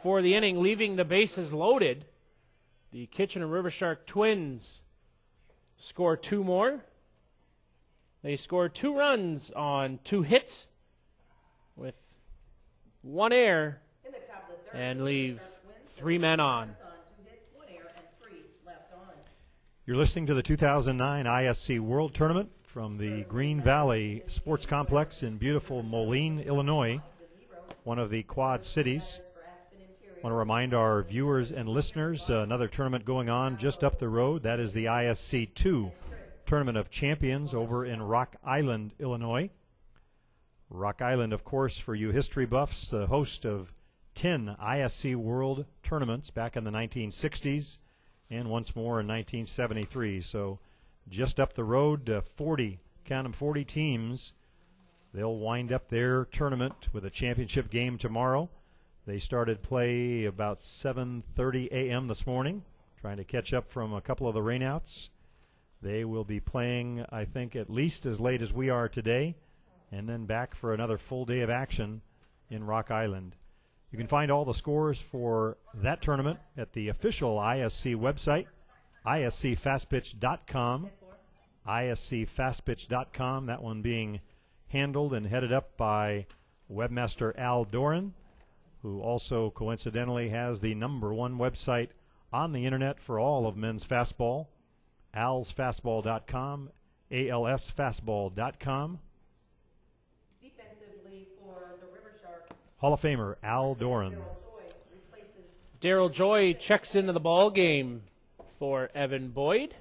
for the inning, leaving the bases loaded. The Kitchener Rivershark Twins score 2 more. They score 2 runs on 2 hits with 1 error and leave 3 men on. You're listening to the 2009 ISC World Tournament from the Green Valley Sports Complex in beautiful Moline, Illinois, one of the Quad Cities. I want to remind our viewers and listeners, another tournament going on just up the road. That is the ISC 2 Tournament of Champions over in Rock Island, Illinois. Rock Island, of course, for you history buffs, the host of 10 ISC World Tournaments back in the 1960s and once more in 1973. So just up the road, 40 teams. They'll wind up their tournament with a championship game tomorrow. They started play about 7:30 a.m. this morning, trying to catch up from a couple of the rainouts. They will be playing, I think, at least as late as we are today, and then back for another full day of action in Rock Island. You can find all the scores for that tournament at the official ISC website, iscfastpitch.com. iscfastpitch.com, that one being handled and headed up by webmaster Al Doran, who also coincidentally has the #1 website on the internet for all of men's fastball, alsfastball.com, alsfastball.com. Defensively for the Riversharks, Hall of Famer Al Doran. Daryl Joy checks into the ball game for Evan Boyd.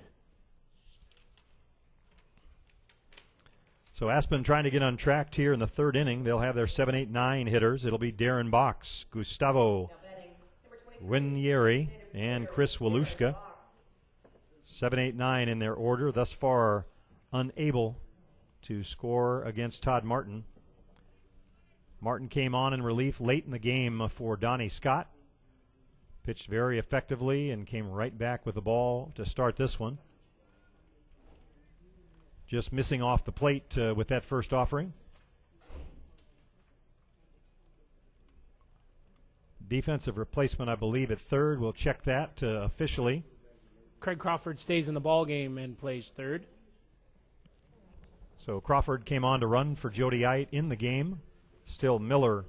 So Aspen trying to get on track here in the 3rd inning. They'll have their 7, 8, 9 hitters. It'll be Darren Box, Gustavo Winieri, and Chris Walushka. 7, 8, 9 in their order. Thus far unable to score against Todd Martin. Martin came on in relief late in the game for Donnie Scott. Pitched very effectively and came right back with the ball to start this one. Just missing off the plate with that first offering. Defensive replacement, I believe, at third. We'll check that officially. Craig Crawford stays in the ball game and plays third. So Crawford came on to run for Jody Ite in the game. Still Miller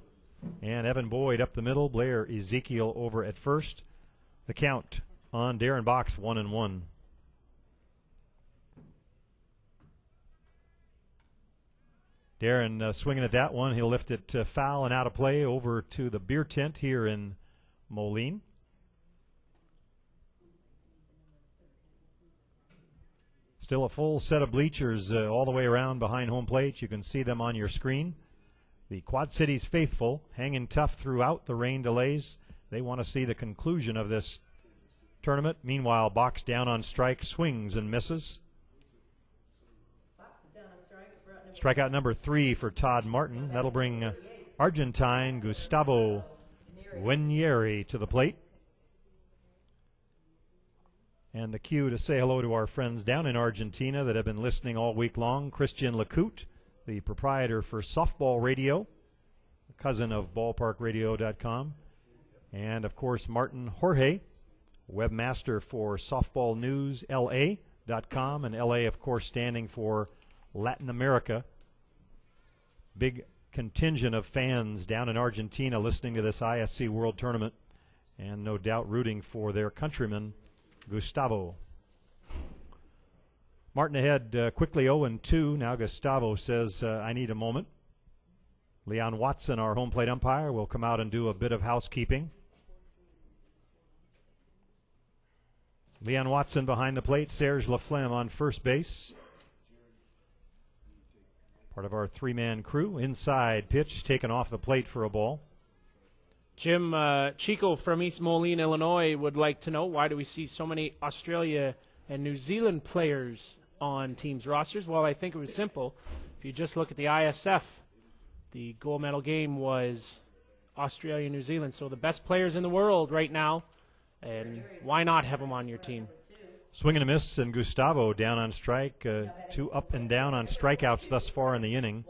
and Evan Boyd up the middle. Blair Ezekiel over at first. The count on Darren Box, 1-1. Darren swinging at that one. He'll lift it foul and out of play over to the beer tent here in Moline. Still a full set of bleachers all the way around behind home plate. You can see them on your screen. The Quad Cities faithful hanging tough throughout the rain delays. They want to see the conclusion of this tournament. Meanwhile, Box down on strike, swings and misses. Strikeout number 3 for Todd Martin. That'll bring Argentine Gustavo Guarnieri to the plate. And the cue to say hello to our friends down in Argentina that have been listening all week long. Christian Lecoute, the proprietor for Softball Radio, cousin of ballparkradio.com. And, of course, Martin Jorge, webmaster for softballnewsla.com. And LA, of course, standing for Latin America. Big contingent of fans down in Argentina listening to this ISC World Tournament and no doubt rooting for their countryman, Gustavo. Martin ahead quickly 0-2. Now Gustavo says, I need a moment. Leon Watson, our home plate umpire, will come out and do a bit of housekeeping. Leon Watson behind the plate. Serge Laflamme on first base. Part of our three-man crew. Inside pitch taken off the plate for a ball. Jim Chico from East Moline, Illinois would like to know, why do we see so many Australia and New Zealand players on teams' rosters? Well, I think it was simple. If you just look at the ISF, the gold medal game was Australia and New Zealand. So the best players in the world right now, and why not have them on your team? Swing and a miss, and Gustavo down on strike. 2 up and down on strikeouts thus far in the inning.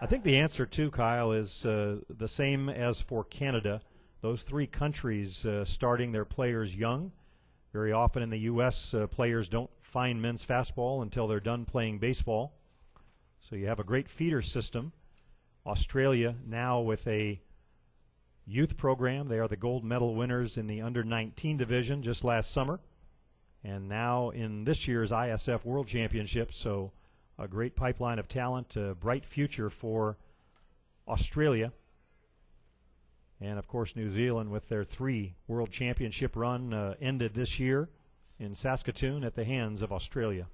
I think the answer, too, Kyle, is the same as for Canada. Those 3 countries starting their players young. Very often in the U.S., players don't find men's fastball until they're done playing baseball. So you have a great feeder system. Australia now with a youth program. They are the gold medal winners in the under-19 division just last summer. And now in this year's ISF World Championship, so a great pipeline of talent, a bright future for Australia. And, of course, New Zealand with their 3 World Championship run ended this year in Saskatoon at the hands of Australia.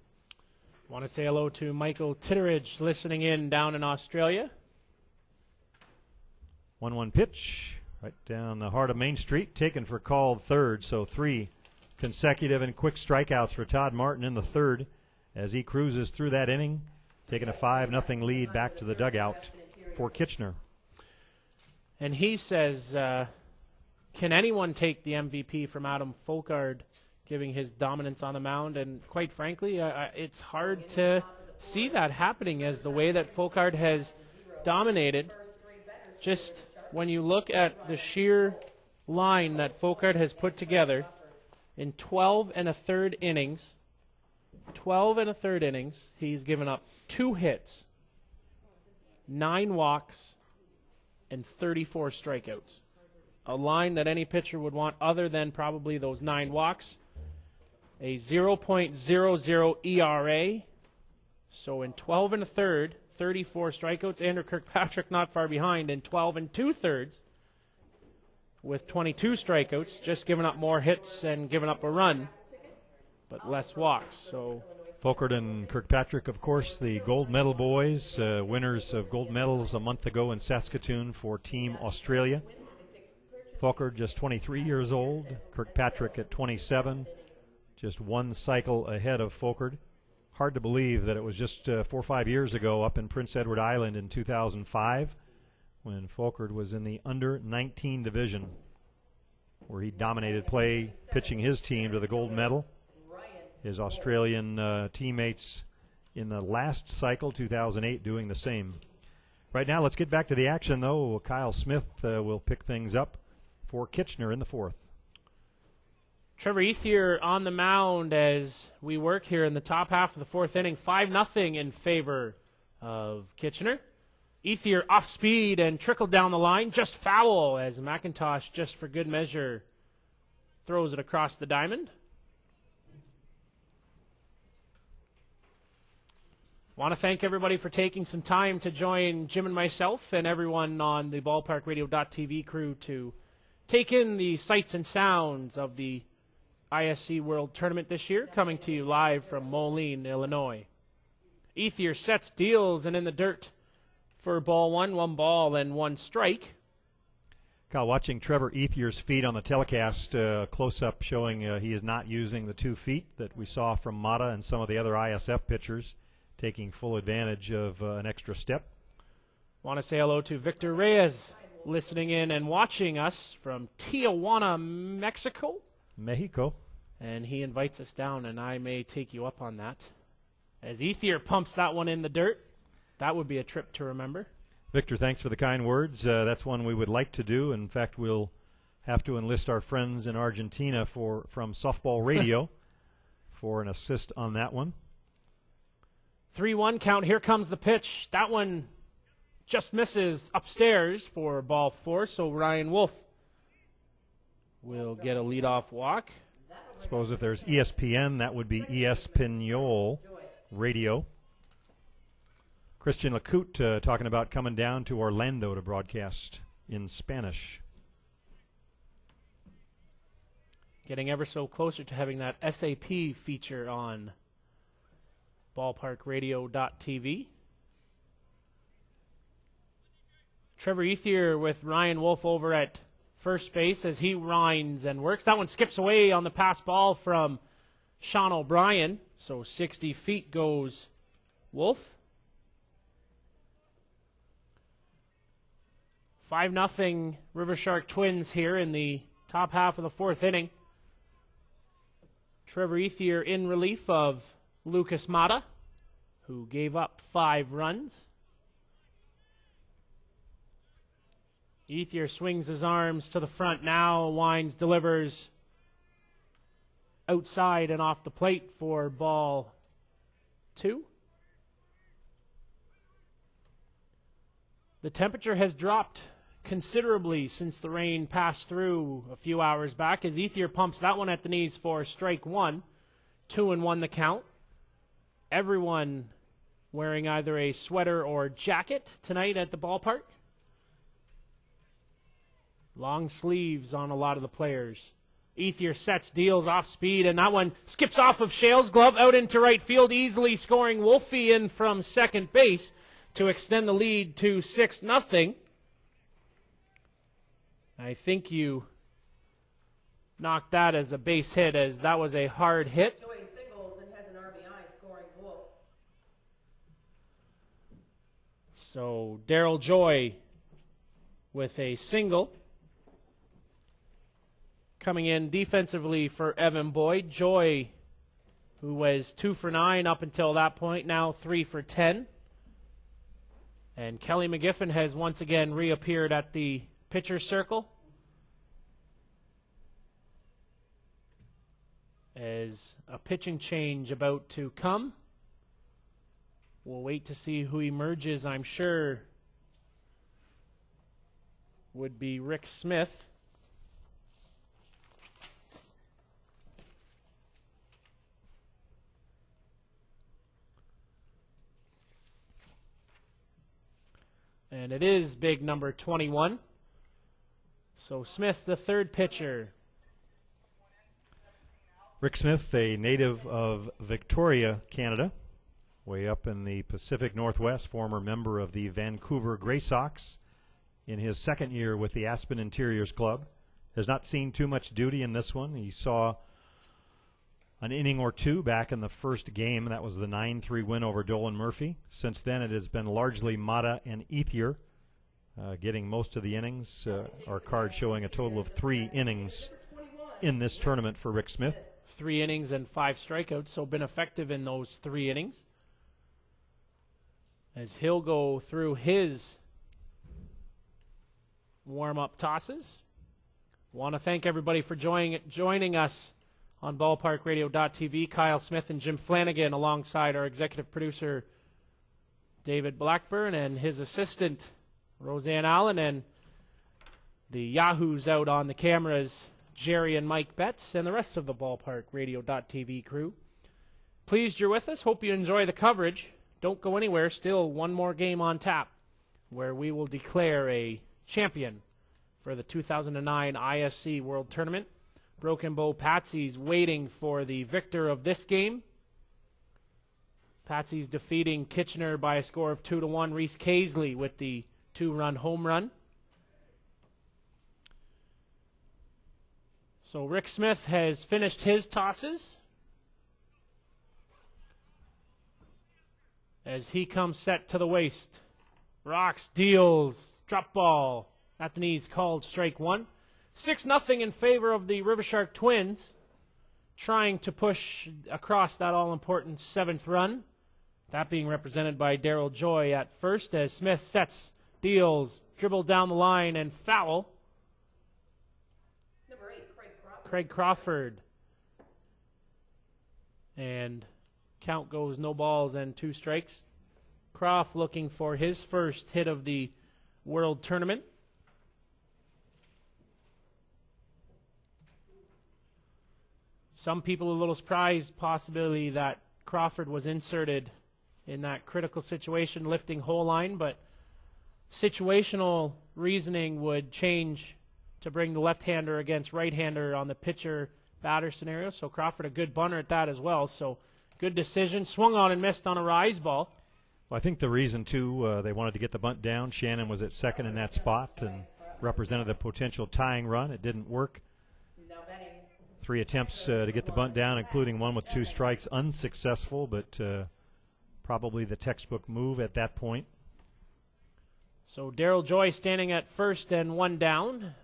Want to say hello to Michael Titteridge listening in down in Australia. 1-1 pitch right down the heart of Main Street, taken for called third, so 3 consecutive and quick strikeouts for Todd Martin in the third as he cruises through that inning, taking a 5-0 lead back to the dugout for Kitchener. And he says, can anyone take the MVP from Adam Folkard, giving his dominance on the mound? And quite frankly, it's hard to see that happening, as the way that Folkard has dominated. Just when you look at the sheer line that Folkard has put together, in 12 1/3 innings, he's given up 2 hits, 9 walks, and 34 strikeouts. A line that any pitcher would want, other than probably those 9 walks. A 0.00 ERA. So in 12 1/3, 34 strikeouts. Andrew Kirkpatrick not far behind in 12 2/3. With 22 strikeouts, just giving up more hits and giving up a run, but less walks. So Folkard and Kirkpatrick, of course, the gold medal boys, winners of gold medals a month ago in Saskatoon for Team Australia. Folkard just 23 years old, Kirkpatrick at 27, just 1 cycle ahead of Folkard. Hard to believe that it was just 4 or 5 years ago up in Prince Edward Island in 2005 when Folkard was in the under-19 division. where he dominated play, pitching his team to the gold medal. His Australian teammates in the last cycle, 2008, doing the same. Right now, let's get back to the action, though. Kyle Smith will pick things up for Kitchener in the fourth. Trevor Ethier on the mound as we work here in the top half of the fourth inning. 5-0 in favor of Kitchener. Ethier off speed and trickled down the line. Just foul as McIntosh, just for good measure, throws it across the diamond. Want to thank everybody for taking some time to join Jim and myself and everyone on the BallparkRadio.tv crew to take in the sights and sounds of the ISC World Tournament this year, coming to you live from Moline, Illinois. Ethier sets, deals, and in the dirt for ball one, 1 ball and 1 strike. Kyle, watching Trevor Ethier's feet on the telecast, close-up showing he is not using the 2 feet that we saw from Mata and some of the other ISF pitchers, taking full advantage of an extra step. Want to say hello to Victor Reyes, listening in and watching us from Tijuana, Mexico. And he invites us down, and I may take you up on that. As Ethier pumps that one in the dirt, that would be a trip to remember. Victor, thanks for the kind words. That's one we would like to do. In fact, we'll have to enlist our friends in Argentina from Softball Radio for an assist on that one. 3-1 count. Here comes the pitch. That one just misses upstairs for ball 4, so Ryan Wolf will get a leadoff walk. I suppose if there's ESPN, that would be Espanol Radio. Christian Lacoute talking about coming down to Orlando to broadcast in Spanish. Getting ever so closer to having that SAP feature on BallparkRadio.tv. Trevor Ethier with Ryan Wolf over at first base as he winds and works. That one skips away on the pass ball from Sean O'Brien. So 60 feet goes Wolf. 5-0 Rivershark Twins here in the top half of the fourth inning. Trevor Ethier in relief of Lucas Mata, who gave up 5 runs. Ethier swings his arms to the front now, winds, delivers outside and off the plate for ball 2. The temperature has dropped considerably since the rain passed through a few hours back as Ethier pumps that one at the knees for strike 1. 2-1 the count. Everyone wearing either a sweater or jacket tonight at the ballpark. Long sleeves on a lot of the players. Ethier sets, deals off speed, and that one skips off of Shale's glove out into right field, easily scoring Wolfie in from second base to extend the lead to 6-0. I think you knocked that as a base hit, as that was a hard hit. Joey singles and has an RBI, scoring Wolf. So Darryl Joy with a single. Coming in defensively for Evan Boyd. Joy, who was 2 for 9 up until that point, now 3 for 10. And Kelly McGiffin has once again reappeared at the pitcher's circle as a pitching change about to come. We'll wait to see who emerges. I'm sure would be Rick Smith. And it is big number 21. So Smith, the third pitcher. Rick Smith, a native of Victoria, Canada, way up in the Pacific Northwest, former member of the Vancouver Grey Sox in his second year with the Aspen Interiors Club. Has not seen too much duty in this one. He saw an inning or two back in the first game. That was the 9-3 win over Dolan Murphy. Since then, it has been largely Mata and Ethier getting most of the innings. Our card showing a total of 3 innings in this tournament for Rick Smith. 3 innings and 5 strikeouts, so been effective in those 3 innings. As he'll go through his warm-up tosses. Want to thank everybody for joining us on ballparkradio.tv. Kyle Smith and Jim Flanagan alongside our executive producer David Blackburn and his assistant Roseanne Allen, and the Yahoos out on the cameras, Jerry and Mike Betts, and the rest of the ballparkradio.tv crew. Pleased you're with us. Hope you enjoy the coverage. Don't go anywhere. Still one more game on tap where we will declare a champion for the 2009 ISC World Tournament. Broken Bow Patsy's waiting for the victor of this game. Patsy's defeating Kitchener by a score of 2-1. Reese Casely with the 2-run home run. So Rick Smith has finished his tosses as he comes set to the waist. Rocks, deals, drop ball at the knees, called strike 1. 6-0 in favor of the Rivershark Twins, trying to push across that all-important 7th run. That being represented by Darryl Joy at first as Smith sets, deals, dribble down the line, and foul. Number 8, Craig Crawford. And count goes no balls and 2 strikes. Croft looking for his first hit of the World Tournament. Some people a little surprised possibly that Crawford was inserted in that critical situation, lifting whole line, but situational reasoning would change to bring the left-hander against right-hander on the pitcher-batter scenario. So Crawford a good bunter at that as well. So good decision. Swung on and missed on a rise ball. Well, I think the reason, too, they wanted to get the bunt down. Shannon was at second in that spot and represented a potential tying run. It didn't work. 3 attempts to get the bunt down, including one with 2 strikes, unsuccessful, but probably the textbook move at that point. So Darryl Joy standing at first and 1 down.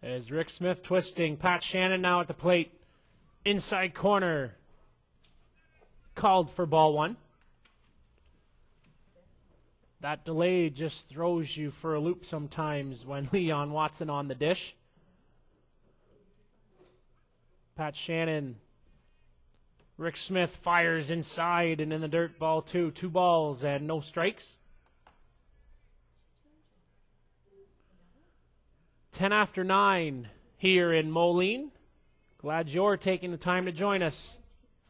As Rick Smith twisting, Pat Shannon now at the plate. Inside corner. Called for ball 1. That delay just throws you for a loop sometimes when Leon Watson on the dish. Pat Shannon. Rick Smith fires inside and in the dirt, ball 2. 2 balls and no strikes. 10 after 9 here in Moline. Glad you're taking the time to join us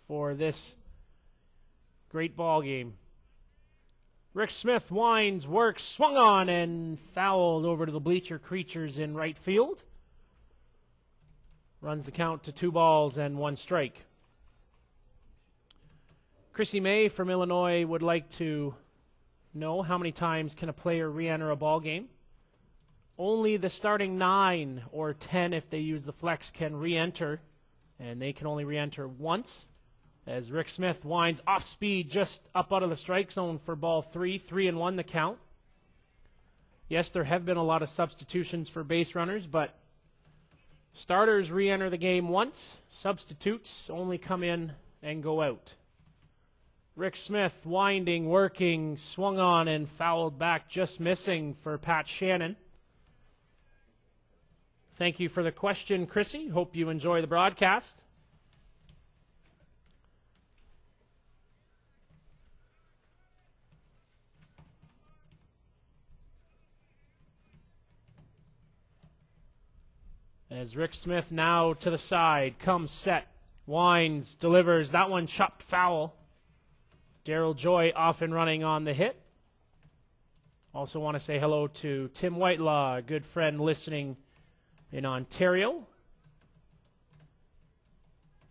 for this great ball game. Rick Smith winds, works, swung on, and fouled over to the bleacher creatures in right field. Runs the count to 2 balls and 1 strike. Chrissy May from Illinois would like to know how many times can a player re-enter a ball game. Only the starting 9 or 10, if they use the flex, can re-enter, and they can only re-enter once. As Rick Smith winds off speed just up out of the strike zone for ball 3, 3-1 the count. Yes, there have been a lot of substitutions for base runners, but starters re-enter the game once. Substitutes only come in and go out. Rick Smith winding, working, swung on and fouled back, just missing for Pat Shannon. Thank you for the question, Chrissy. Hope you enjoy the broadcast. As Rick Smith now to the side, comes set, winds, delivers. That one chopped foul. Darryl Joy off and running on the hit. Also want to say hello to Tim Whitelaw, a good friend listening in Ontario.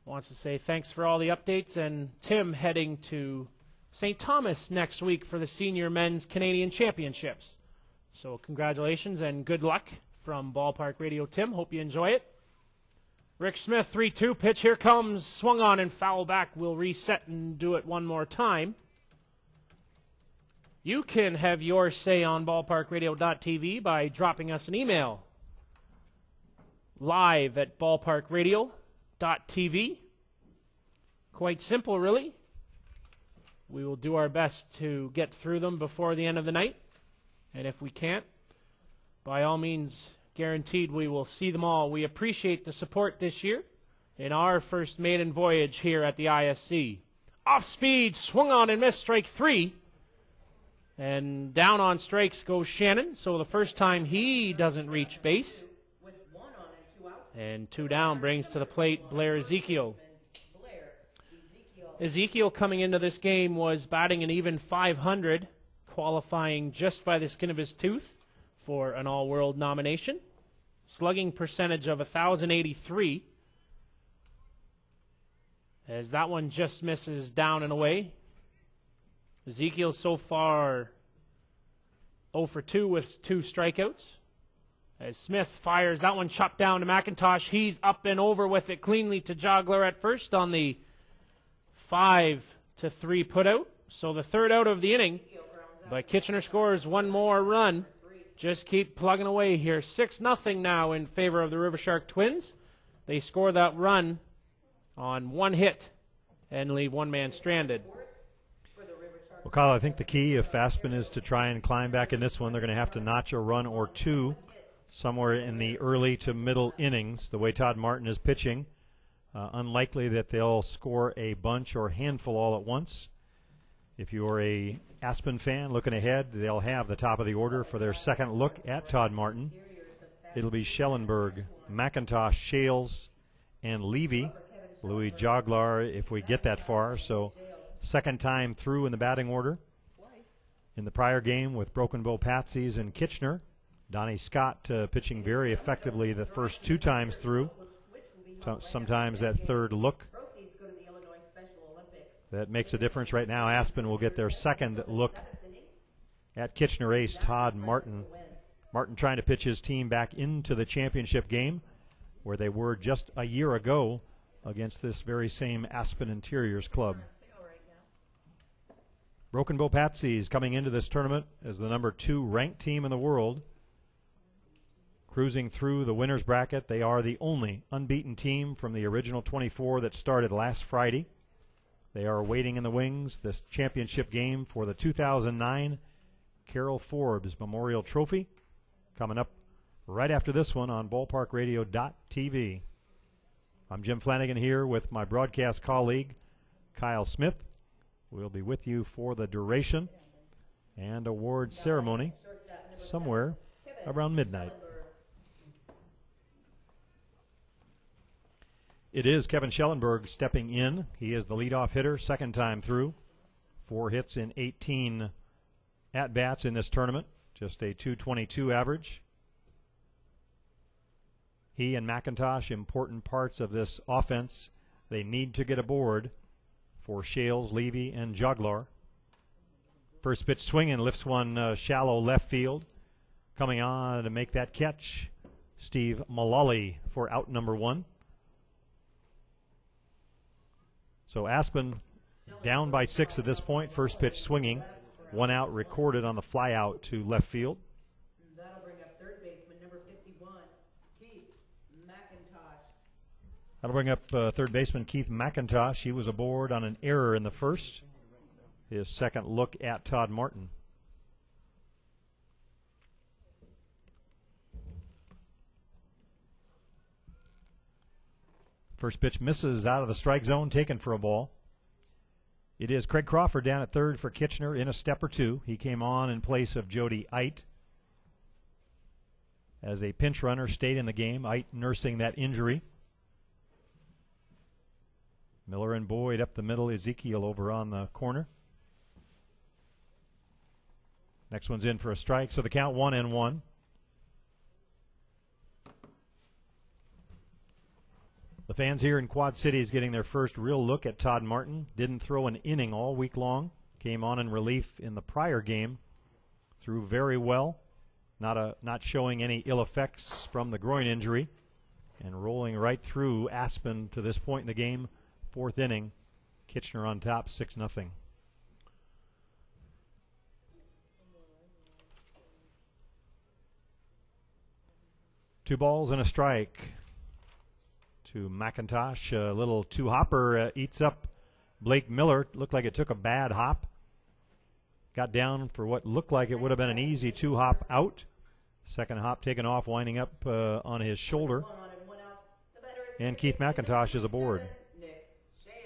Wants to say thanks for all the updates, and Tim heading to St. Thomas next week for the Senior Men's Canadian Championships. So congratulations and good luck from Ballpark Radio Tim. Hope you enjoy it. Rick Smith, 3-2 pitch. Here comes, swung on and foul back. We'll reset and do it one more time. You can have your say on ballparkradio.tv by dropping us an email. Live at ballparkradio.tv. Quite simple, really. We will do our best to get through them before the end of the night. And if we can't, by all means, guaranteed we will see them all. We appreciate the support this year in our first maiden voyage here at the ISC. Off speed, swung on and missed, strike 3. And down on strikes goes Shannon. So the first time he doesn't reach base. And 2 down brings to the plate Blair Ezekiel. Ezekiel coming into this game was batting an even .500, qualifying just by the skin of his tooth for an all-world nomination. Slugging percentage of 1,083. As that one just misses down and away. Ezekiel so far 0 for 2 with 2 strikeouts. As Smith fires that one chopped down to McIntosh. He's up and over with it cleanly to Jogler at first on the 5-3 putout. So the third out of the inning. But Kitchener scores one more run. Just keep plugging away here. 6-0 now in favor of the Rivershark Twins. They score that run on 1 hit and leave 1 man stranded. Well, Kyle, I think the key if Aspen is to try and climb back in this one, they're going to have to notch a run or 2 somewhere in the early to middle innings. The way Todd Martin is pitching, unlikely that they'll score a bunch or handful all at once. If you're a Aspen fan looking ahead, they'll have the top of the order for their second look at Todd Martin. It'll be Schellenberg, McIntosh, Shales, and Levy. Louis Joglar, if we get that far. So second time through in the batting order. In the prior game with Broken Bow Patsies and Kitchener, Donnie Scott pitching very effectively the first 2 times through. Sometimes that third look that makes a difference. Right now, Aspen will get their second look at Kitchener ace Todd Martin. Martin trying to pitch his team back into the championship game where they were just a year ago against this very same Aspen Interiors club. Broken Bow Patsies coming into this tournament as the number 2 ranked team in the world. Cruising through the winner's bracket, they are the only unbeaten team from the original 24 that started last Friday. They are waiting in the wings this championship game for the 2009 Carol Forbes Memorial Trophy. Coming up right after this one on ballparkradio.tv. I'm Jim Flanagan here with my broadcast colleague, Kyle Smith. We'll be with you for the duration and award ceremony somewhere around midnight. It is Kevin Schellenberg stepping in. He is the leadoff hitter, second time through. 4 hits in 18 at-bats in this tournament. Just a .222 average. He and McIntosh, important parts of this offense. They need to get aboard for Shales, Levy, and Joglar. First pitch swinging, lifts one shallow left field. Coming on to make that catch, Steve Mullally for out number 1. So Aspen down by 6 at this point. First pitch swinging. 1 out recorded on the fly out to left field. That'll bring up third baseman number 51, Keith McIntosh. That'll bring up third baseman Keith McIntosh. He was aboard on an error in the first. His second look at Todd Martin. First pitch misses out of the strike zone, taken for a ball. It is Craig Crawford down at third for Kitchener in a step or 2. He came on in place of Jody Eit as a pinch runner, stayed in the game. Eit nursing that injury. Miller and Boyd up the middle, Ezekiel over on the corner. Next one's in for a strike, so the count 1-1. The fans here in Quad Cities getting their first real look at Todd Martin. Didn't throw an inning all week long. Came on in relief in the prior game. Threw very well. Not showing any ill effects from the groin injury. and rolling right through Aspen to this point in the game. 4th inning. Kitchener on top, 6-0. Two balls and a strike to McIntosh. A little two-hopper eats up Blake Miller. Looked like it took a bad hop. Got down for what looked like it would have been an easy two-hop out. Second hop taken off, winding up on his shoulder. And Keith McIntosh is aboard.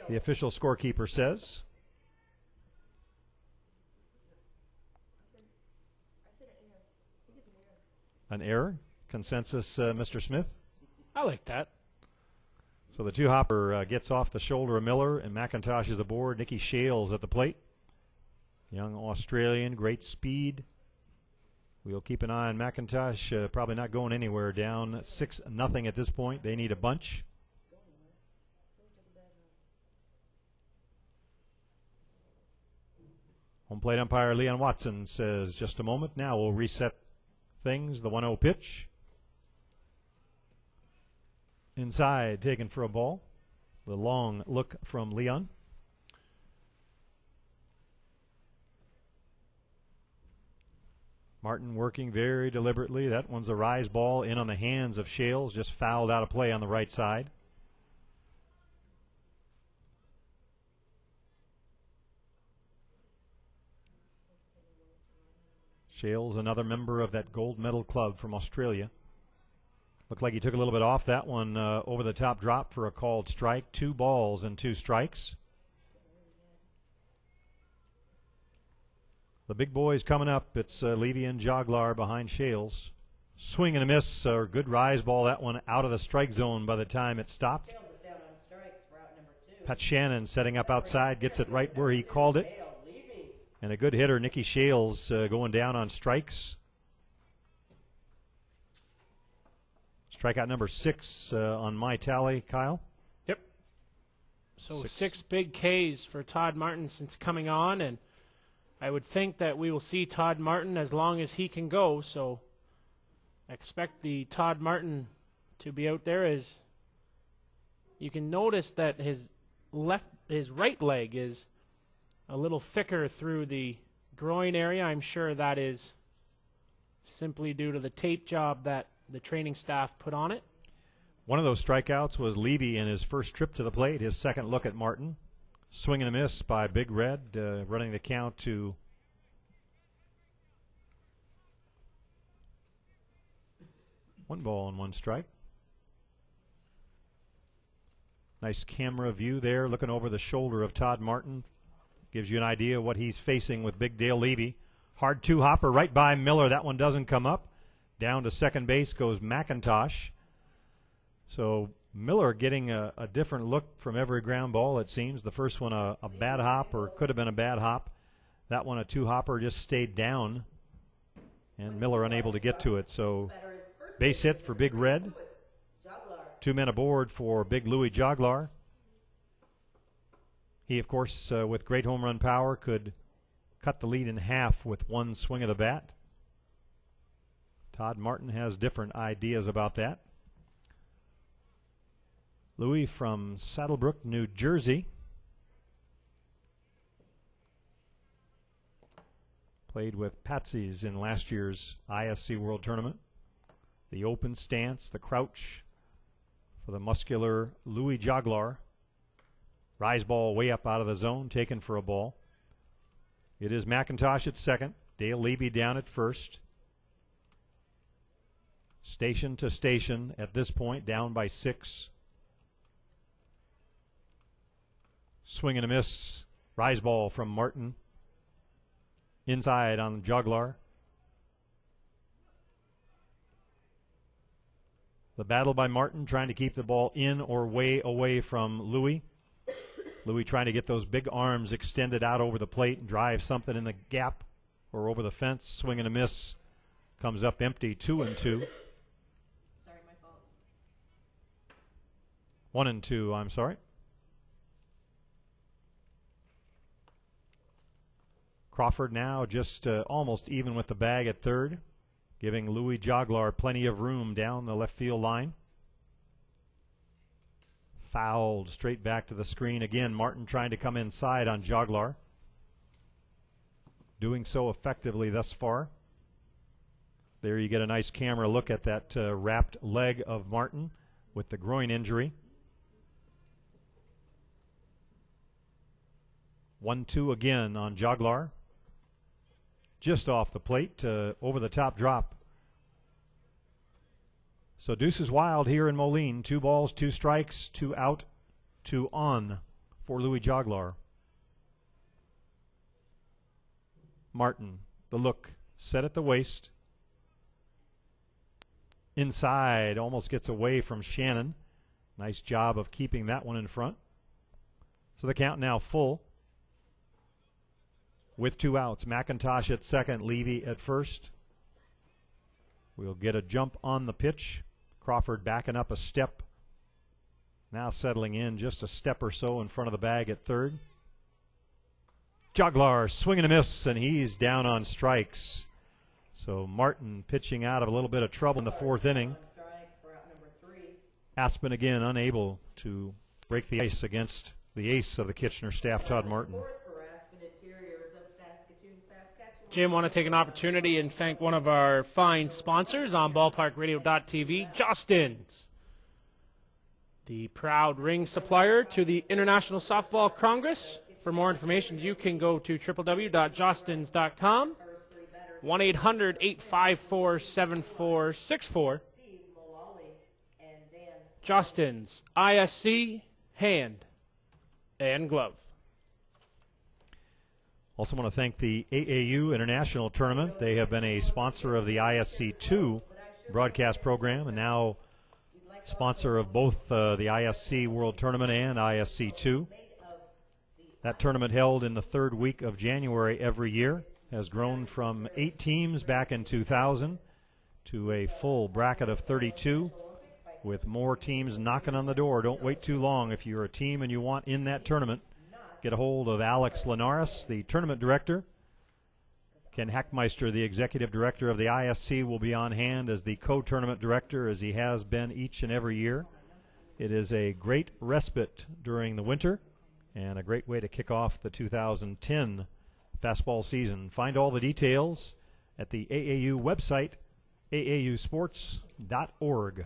The official scorekeeper says. An error? Consensus, Mr. Smith? I like that. So the two-hopper gets off the shoulder of Miller, and McIntosh is aboard. Nicky Shales at the plate. Young Australian, great speed. We'll keep an eye on McIntosh. Probably not going anywhere. Down 6-0 at this point. They need a bunch. Home plate umpire Leon Watson says just a moment. Now we'll reset things. The 1-0 pitch. Inside, taken for a ball. The long look from Leon. Martin working very deliberately. That one's a rise ball in on the hands of Shales. Just fouled out of play on the right side. Shales, another member of that gold medal club from Australia. Looked like he took a little bit off that one over the top drop for a called strike. 2 balls and 2 strikes. The big boys coming up. It's Levy and Joglar behind Shales. Swing and a miss, or good rise ball. That one out of the strike zone by the time it stopped. Pat Shannon setting up outside, gets it right where he called it. And a good hitter, Nicky Shales, going down on strikes. Strikeout number 6 on my tally, Kyle. Yep. So 6 big Ks for Todd Martin since coming on, and I would think that we will see Todd Martin as long as he can go. So expect the Todd Martin to be out there. As you can notice that his right leg is a little thicker through the groin area. I'm sure that is simply due to the tape job that the training staff put on it. One of those strikeouts was Levy in his first trip to the plate, his second look at Martin. Swing and a miss by Big Red, running the count to 1 ball and 1 strike. Nice camera view there, looking over the shoulder of Todd Martin. Gives you an idea what he's facing with Big Dale Levy. Hard two-hopper right by Miller. That one doesn't come up. Down to second base goes McIntosh. So Miller getting a different look from every ground ball, it seems. The first one a bad hop, or could have been a bad hop. That one a two-hopper, just stayed down. And Miller unable to get to it. So base hit for Big Red. 2 men aboard for Big Louie Joglar. He, of course, with great home run power, could cut the lead in half with 1 swing of the bat. Todd Martin has different ideas about that. Louis from Saddlebrook, New Jersey. Played with Patsy's in last year's ISC World Tournament. The open stance, the crouch for the muscular Louis Joglar. Rise ball way up out of the zone, taken for a ball. It is McIntosh at second. Dale Levy down at first. Station to station at this point, down by 6. Swing and a miss. Rise ball from Martin. Inside on Joglar. The battle by Martin, trying to keep the ball in or way away from Louis. Louis trying to get those big arms extended out over the plate and drive something in the gap or over the fence. Swing and a miss. Comes up empty, 2-2. Sorry, my fault. 1-2, I'm sorry. Crawford now just almost even with the bag at third, giving Louis Joglar plenty of room down the left field line. fouled straight back to the screen. Again, Martin trying to come inside on Joglar. Doing so effectively thus far. There you get a nice camera look at that wrapped leg of Martin with the groin injury. 1-2 again on Joglar. Just off the plate, over the top drop. So deuces wild here in Moline. 2 balls, 2 strikes, 2 out, 2 on for Louis Joglar. Martin, the look, set at the waist. Inside, almost gets away from Shannon. Nice job of keeping that one in front. So the count now full. With 2 outs, McIntosh at second, Levy at first. We'll get a jump on the pitch. Crawford backing up a step. Now settling in just a step or so in front of the bag at third. Joglar swing and a miss, and he's down on strikes. So Martin pitching out of a little bit of trouble in the 4th inning. Aspen again unable to break the ice against the ace of the Kitchener staff, Todd Martin. Jim, want to take an opportunity and thank one of our fine sponsors on ballparkradio.tv, Justin's, the proud ring supplier to the International Softball Congress. For more information, you can go to www.justins.com, 1-800-854-7464. Justin's, ISC, hand and glove. Also want to thank the AAU International Tournament. They have been a sponsor of the ISC2 broadcast program and now sponsor of both the ISC World Tournament and ISC2. That tournament, held in the 3rd week of January every year, has grown from 8 teams back in 2000 to a full bracket of 32 with more teams knocking on the door. Don't wait too long. If you're a team and you want in that tournament, get a hold of Alex Linares, the tournament director. Ken Hackmeister, the executive director of the ISC, will be on hand as the co-tournament director, as he has been each and every year. It is a great respite during the winter and a great way to kick off the 2010 fastball season. Find all the details at the AAU website, aausports.org.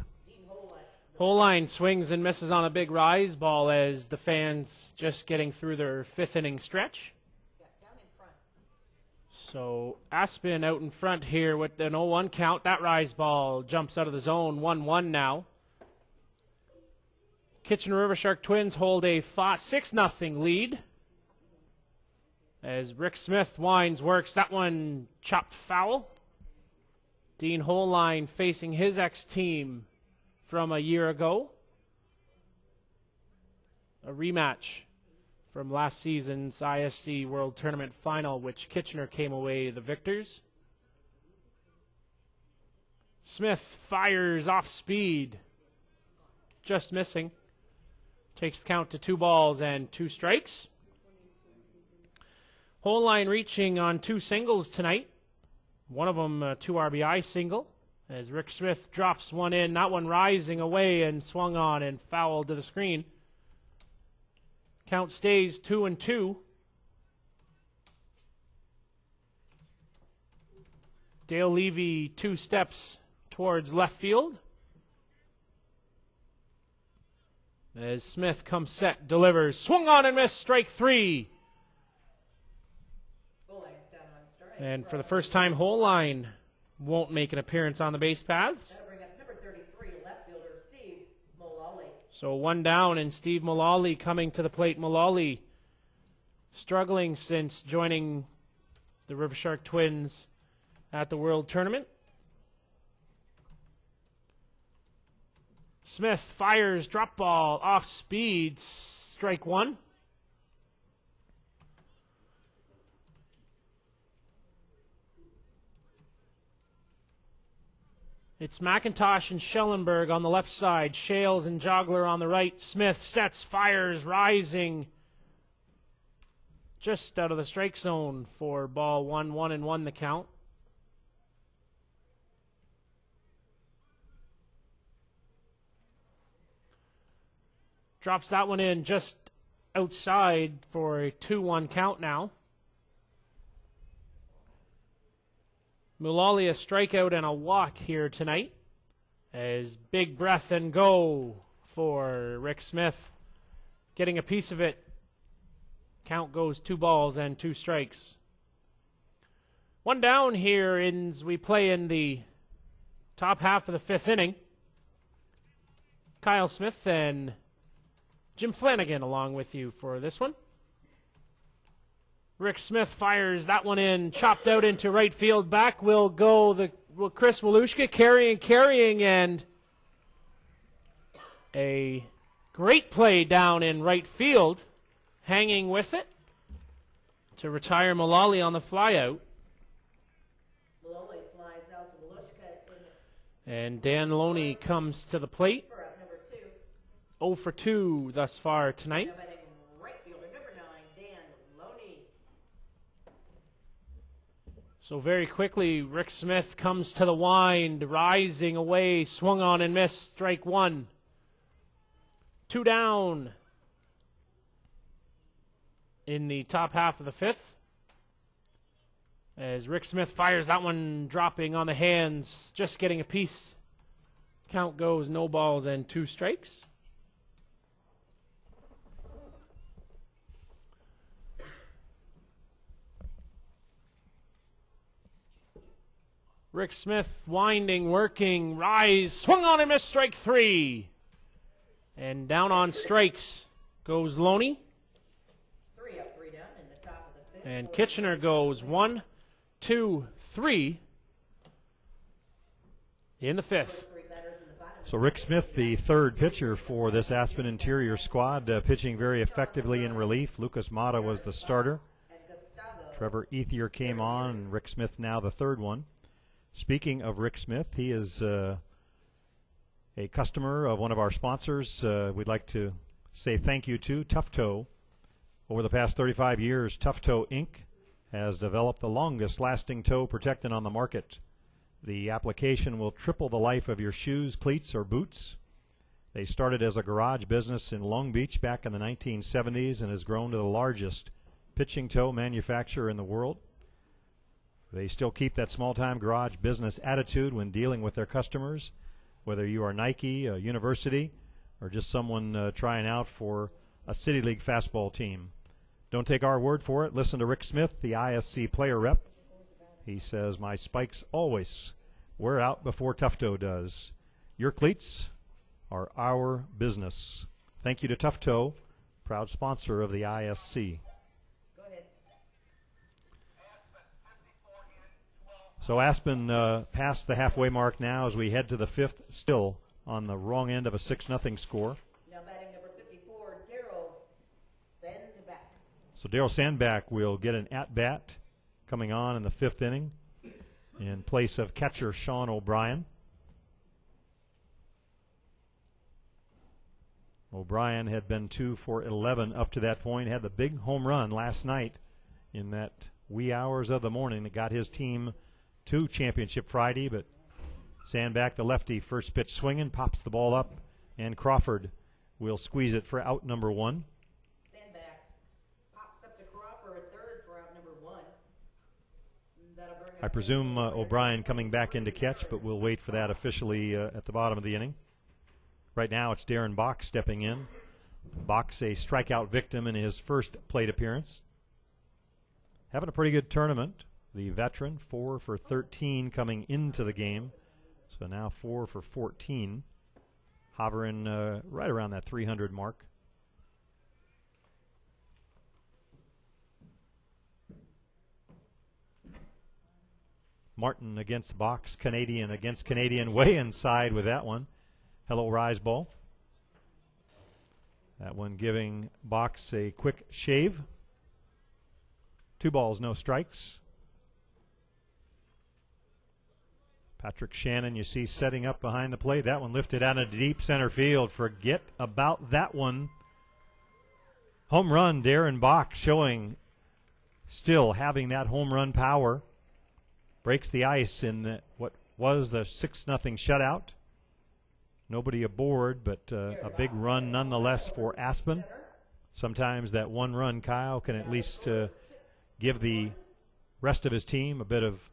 Moline swings and misses on a big rise ball as the fans just getting through their 5th inning stretch. So Aspen out in front here with an 0-1 count. That rise ball jumps out of the zone, 1-1 now. Kitchener Rivershark Twins hold a 6-0 lead as Rick Smith winds, works. That one chopped foul. Dean Moline facing his ex-team from a year ago. A rematch from last season's ISC World Tournament final, which Kitchener came away the victors. Smith fires off speed, just missing. Takes the count to 2 balls and 2 strikes. Moline reaching on 2 singles tonight. One of them a 2 RBI single, as Rick Smith drops one in, that one rising away and swung on and fouled to the screen. Count stays 2-2. Dale Levy 2 steps towards left field. As Smith comes set, delivers, swung on and missed, strike 3. And for the first time, Moline won't make an appearance on the base paths. So 1 down, and Steve Mullally coming to the plate. Mullally struggling since joining the Rivershark Twins at the World Tournament. Smith fires, drop ball, off speed, strike 1. It's McIntosh and Schellenberg on the left side. Shales and Joglar on the right. Smith sets, fires, rising. Just out of the strike zone for ball 1, 1-1 the count. Drops that one in just outside for a 2-1 count now. Moline a strikeout and a walk here tonight. As big breath and go for Rick Smith. Getting a piece of it. Count goes 2 balls and 2 strikes. 1 down here as we play in the top half of the 5th inning. Kyle Smith and Jim Flanagan along with you for this one. Rick Smith fires that one in, chopped out into right field. Back will go Chris Walushka carrying, and a great play down in right field, hanging with it to retire Moline on the flyout. Moline flies out to Walushka. And Dan Loney comes to the plate. For out number 2. 0 for 2 thus far tonight. Now batting right fielder number 9, Dan Loney. So very quickly, Rick Smith comes to the wind, rising away, swung on and missed, strike 1. 2 down in the top half of the 5th. As Rick Smith fires that one, dropping on the hands, just getting a piece. Count goes no balls and 2 strikes. Rick Smith winding, working, rise, swung on and missed, strike 3. And down on strikes goes Loney. 3 up, 3 down in the top of the 5th. And Kitchener goes 1, 2, 3 in the 5th. So Rick Smith, the 3rd pitcher for this Aspen Interior squad, pitching very effectively in relief. Lucas Mata was the starter. Trevor Ethier came on, and Rick Smith now the 3rd one. Speaking of Rick Smith, he is a customer of one of our sponsors. We'd like to say thank you to Tough Toe. Over the past 35 years, Tough Toe Inc. has developed the longest lasting toe protectant on the market. The application will triple the life of your shoes, cleats, or boots. They started as a garage business in Long Beach back in the 1970s and has grown to the largest pitching toe manufacturer in the world. They still keep that small-time garage business attitude when dealing with their customers, whether you are Nike, a university, or just someone trying out for a City League fastball team. Don't take our word for it. Listen to Rick Smith, the ISC player rep. He says, my spikes always wear out before Tough Toe does. Your cleats are our business. Thank you to Tough Toe, proud sponsor of the ISC. Go ahead. So Aspen past the halfway mark now as we head to the 5th, still on the wrong end of a 6-0 score. Now batting number 54, Daryl Sandback. So Daryl Sandback will get an at-bat coming on in the 5th inning in place of catcher Sean O'Brien. O'Brien had been 2 for 11 up to that point, had the big home run last night in that wee hours of the morning that got his team to Championship Friday, but Sandback, the lefty, first pitch swinging, pops the ball up, and Crawford will squeeze it for out number 1. Sandback pops up to Crawford at 3rd for out number 1. I presume O'Brien coming back in to catch, but we'll wait for that officially at the bottom of the inning. Right now it's Darren Bach stepping in. Bach's a strikeout victim in his first plate appearance. Having a pretty good tournament. The veteran, 4 for 13 coming into the game. So now 4 for 14. Hovering right around that 300 mark. Martin against Box, Canadian against Canadian, way inside with that one. Hello, Rise Ball. That one giving Box a quick shave. 2 balls, no strikes. Patrick Shannon, you see, setting up behind the plate. That one lifted out of deep center field. Forget about that one. Home run, Darren Bach showing still having that home run power. Breaks the ice in what was the 6-0 shutout. Nobody aboard, but a big run nonetheless for Aspen. Sometimes that one run, Kyle, can at least give the rest of his team a bit of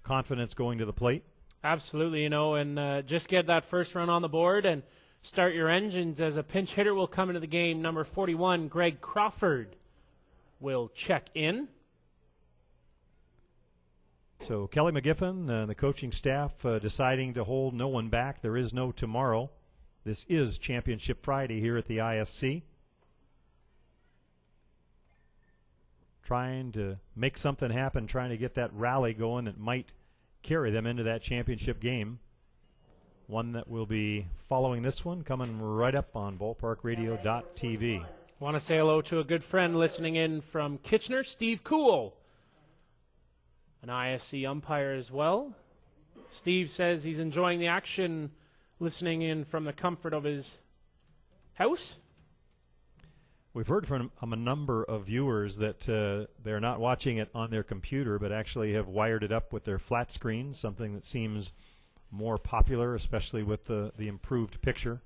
confidence going to the plate. Absolutely, and just get that first run on the board and start your engines as a pinch hitter will come into the game. Number 41, Greg Crawford, will check in. So Kelly McGiffin, the coaching staff, deciding to hold no one back. There is no tomorrow. This is Championship Friday here at the ISC. Trying to make something happen, trying to get that rally going that might carry them into that championship game. One that will be following this one, coming right up on ballparkradio.tv. Want to say hello to a good friend listening in from Kitchener, Steve Cool, an ISC umpire as well. Steve says he's enjoying the action, listening in from the comfort of his house. We've heard from a number of viewers that they're not watching it on their computer, but actually have wired it up with their flat screen, something that seems more popular, especially with the improved picture.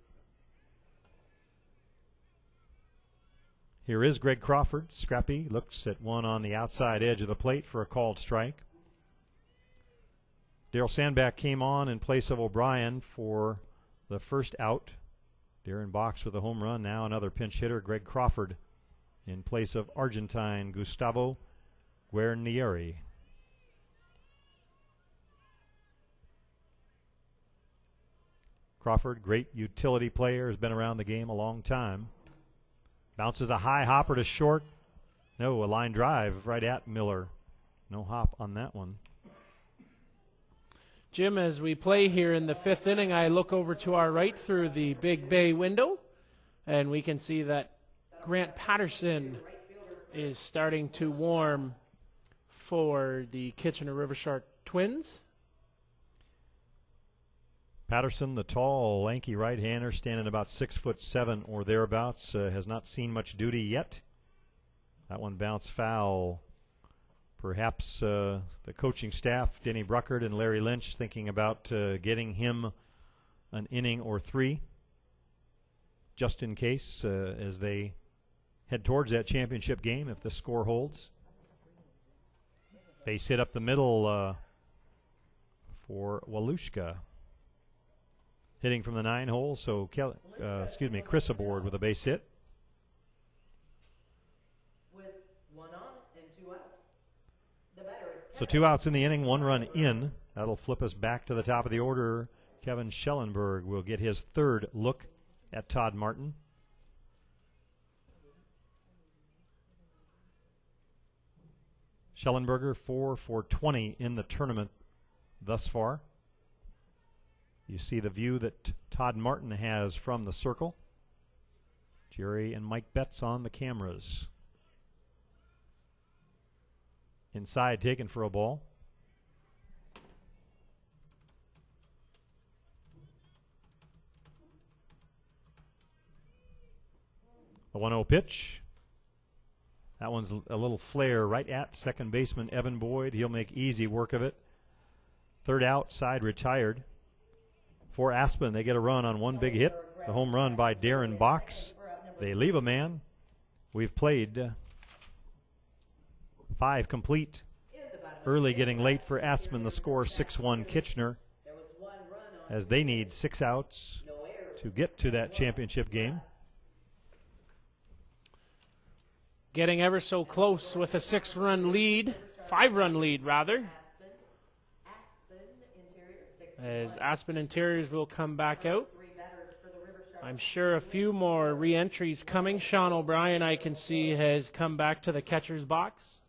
Here is Greg Crawford. Scrappy looks at one on the outside edge of the plate for a called strike. Daryl Sandback came on in place of O'Brien for the first out. Darren Box with a home run. Now another pinch hitter, Greg Crawford, in place of Argentine Gustavo Guarnieri. Crawford, great utility player, has been around the game a long time. Bounces a high hopper to short. No, a line drive right at Miller. No hop on that one. Jim, as we play here in the fifth inning, I look over to our right through the big bay window, and we can see that Grant Patterson is starting to warm for the Kitchener Rivershark Twins. Patterson, the tall, lanky right-hander, standing about 6'7" or thereabouts, has not seen much duty yet. That one bounced foul. Perhaps the coaching staff, Denny Bruckert and Larry Lynch, thinking about getting him an inning or three, just in case, as they head towards that championship game if the score holds. Base hit up the middle for Walushka. Hitting from the 9 hole, so Chris aboard with a base hit. With 1 on and 2 out. The batter is So 2 outs in the inning, 1 run in. That'll flip us back to the top of the order. Kevin Schellenberg will get his third look at Todd Martin. Schellenberger 4 for 20 in the tournament thus far. You see the view that Todd Martin has from the circle. Jerry and Mike Betts on the cameras. Inside, taken for a ball. The 1-0 pitch. That one's a little flare right at second baseman Evan Boyd. He'll make easy work of it. Third out, side retired. For Aspen, they get a run on one big hit. The home run by Darren Box. They leave a man. We've played 5 complete. Early getting late for Aspen. The score 6-1 Kitchener, as they need 6 outs to get to that championship game. Getting ever so close with a 6-run lead, 5-run lead rather. As Aspen Interiors will come back out. I'm sure a few more re-entries coming. Sean O'Brien, I can see, has come back to the catcher's box.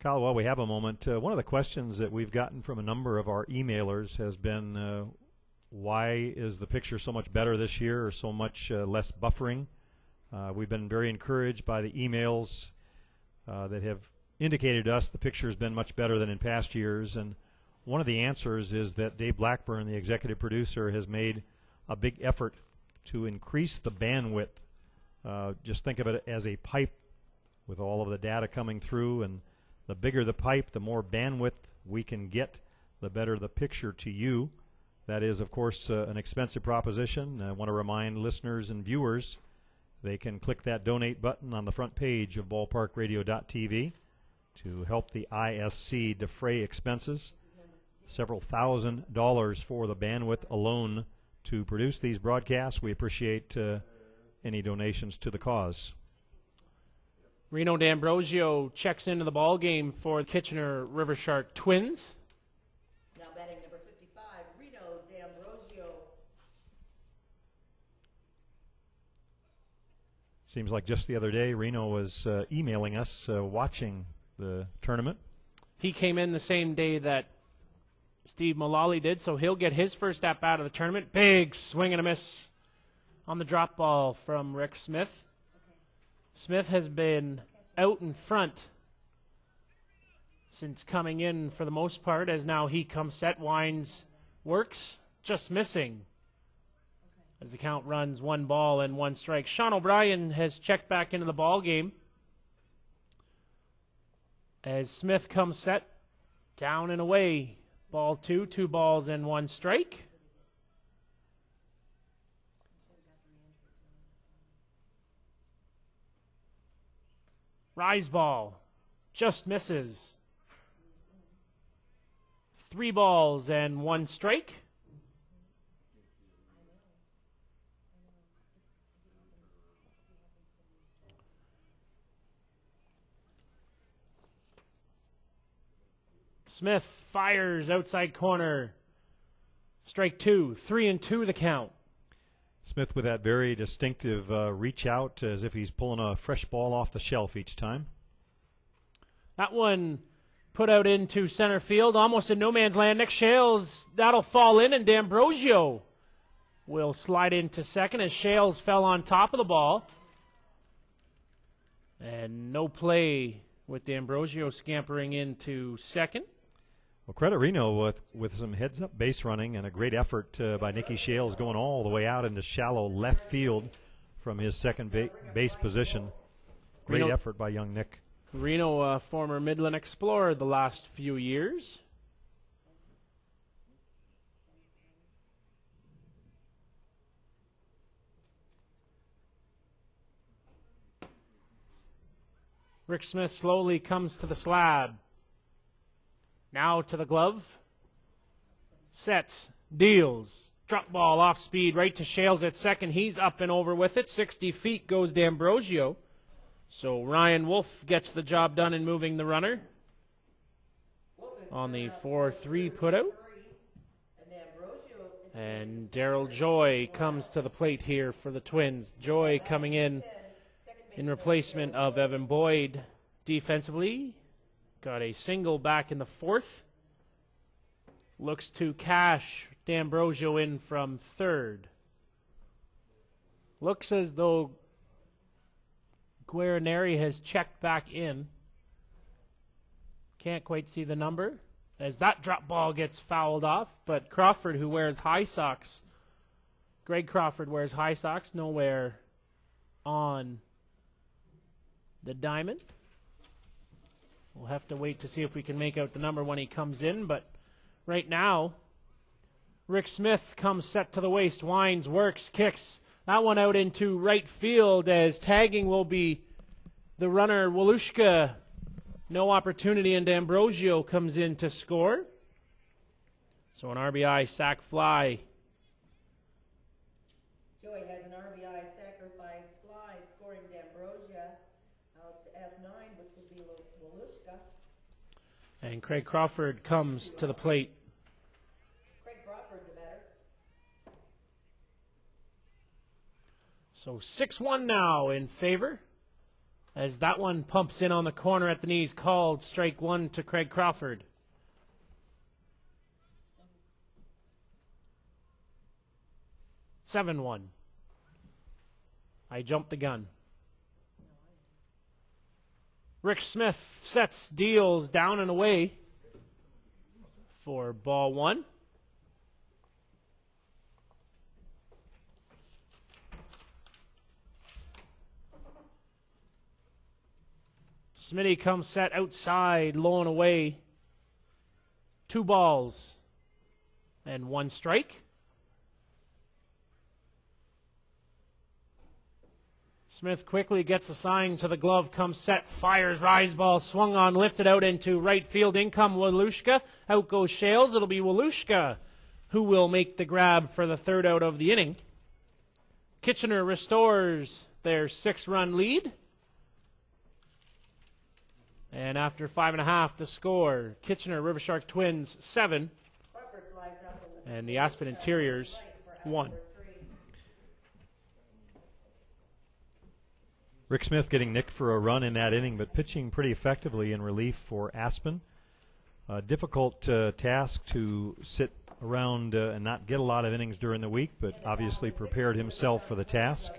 Kyle, while we have a moment, one of the questions that we've gotten from a number of our emailers has been, why is the picture so much better this year, or so much less buffering? We've been very encouraged by the emails that have indicated to us the picture has been much better than in past years, and one of the answers is that Dave Blackburn, the executive producer, has made a big effort to increase the bandwidth. Just think of it as a pipe with all of the data coming through, and the bigger the pipe, the more bandwidth we can get, the better the picture to you. That is, of course, an expensive proposition. I want to remind listeners and viewers they can click that donate button on the front page of ballparkradio.tv to help the ISC defray expenses. Several $1,000s for the bandwidth alone to produce these broadcasts. We appreciate any donations to the cause. Reno D'Ambrosio checks into the ball game for Kitchener Rivershark Twins. Now batting number 55, Reno D'Ambrosio. Seems like just the other day Reno was emailing us watching the tournament. He came in the same day that Steve Mullally did, so he'll get his first at-bat of the tournament. Big swing and a miss on the drop ball from Rick Smith. Smith has been out in front since coming in for the most part, as now he comes set, winds, works, just missing. As the count runs 1 ball and 1 strike. Sean O'Brien has checked back into the ball game. As Smith comes set, down and away. Ball 2, 2 balls and 1 strike. Rise ball, just misses. 3 balls and 1 strike. Smith fires outside corner. Strike 2, 3-2 the count. Smith with that very distinctive reach out as if he's pulling a fresh ball off the shelf each time. That one put out into center field, almost in no man's land. Nick Shales, that'll fall in, and D'Ambrosio will slide into second as Shales fell on top of the ball. And no play with D'Ambrosio scampering into second. Well, credit Reno with some heads-up base running and a great effort by Nicky Shales going all the way out into shallow left field from his second base position. Great effort by young Nick. Reno, former Midland Explorer the last few years. Rick Smith slowly comes to the slab. Now to the glove. Sets, deals. Drop ball off speed right to Shales at second. He's up and over with it. 60 feet goes D'Ambrosio. So Ryan Wolf gets the job done in moving the runner on the 4-3 putout. And Darryl Joy comes to the plate here for the Twins. Joy coming in replacement of Evan Boyd defensively. Got a single back in the 4th. Looks to cash D'Ambrosio in from 3rd. Looks as though Guarineri has checked back in. Can't quite see the number as that drop ball gets fouled off, but Crawford, who wears high socks, Greg Crawford wears high socks, nowhere on the diamond. We'll have to wait to see if we can make out the number when he comes in, but right now, Rick Smith comes set to the waist, winds, works, kicks. That one out into right field as tagging will be the runner, Walushka. No opportunity, and D'Ambrosio comes in to score. So an RBI sac fly. Joey has an RBI sacrifice fly, scoring D'Ambrosio out to F9, which would be Walushka. And Craig Crawford comes to the plate. Craig Crawford, the batter. So 6-1 now in favor, as that one pumps in on the corner at the knees, called strike 1 to Craig Crawford. (7-1). I jumped the gun. Rick Smith sets, deals, down and away for ball 1. Smitty comes set outside, low and away. 2 balls And 1 strike. Smith quickly gets assigned to the glove, comes set, fires, rise ball, swung on, lifted out into right field. In come Walushka. Out goes Shales. It'll be Walushka who will make the grab for the 3rd out of the inning. Kitchener restores their 6-run lead. And after 5.5 to score, Kitchener Rivershark Twins 7 and the Aspen Interiors 1. Rick Smith getting nicked for a run in that inning, but pitching pretty effectively in relief for Aspen. A difficult task to sit around and not get a lot of innings during the week, but obviously prepared himself for the task.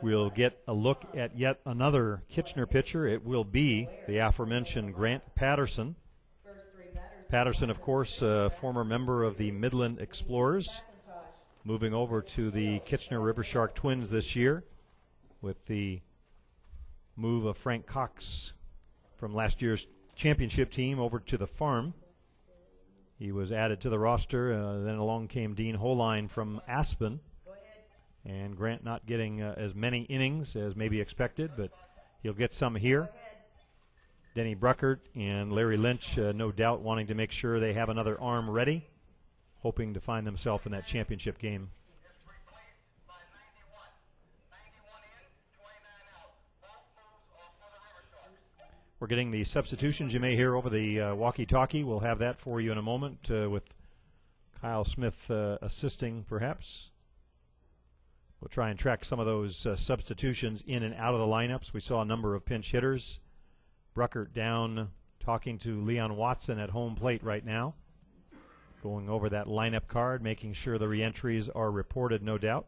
We'll get a look at yet another Kitchener pitcher. It will be the aforementioned Grant Patterson. Patterson, of course, a former member of the Midland Explorers, moving over to the Kitchener Rivershark Twins this year with the move of Frank Cox from last year's championship team over to the farm. He was added to the roster. Then along came Dean Moline from Aspen. And Grant not getting as many innings as maybe expected, but he'll get some here. Denny Bruckert and Larry Lynch, no doubt wanting to make sure they have another arm ready, hoping to find themselves in that championship game. We're getting the substitutions you may hear over the walkie-talkie. We'll have that for you in a moment with Kyle Smith assisting perhaps. We'll try and track some of those substitutions in and out of the lineups. We saw a number of pinch hitters. Bruckert down talking to Leon Watson at home plate right now. Going over that lineup card, making sure the reentries are reported, no doubt.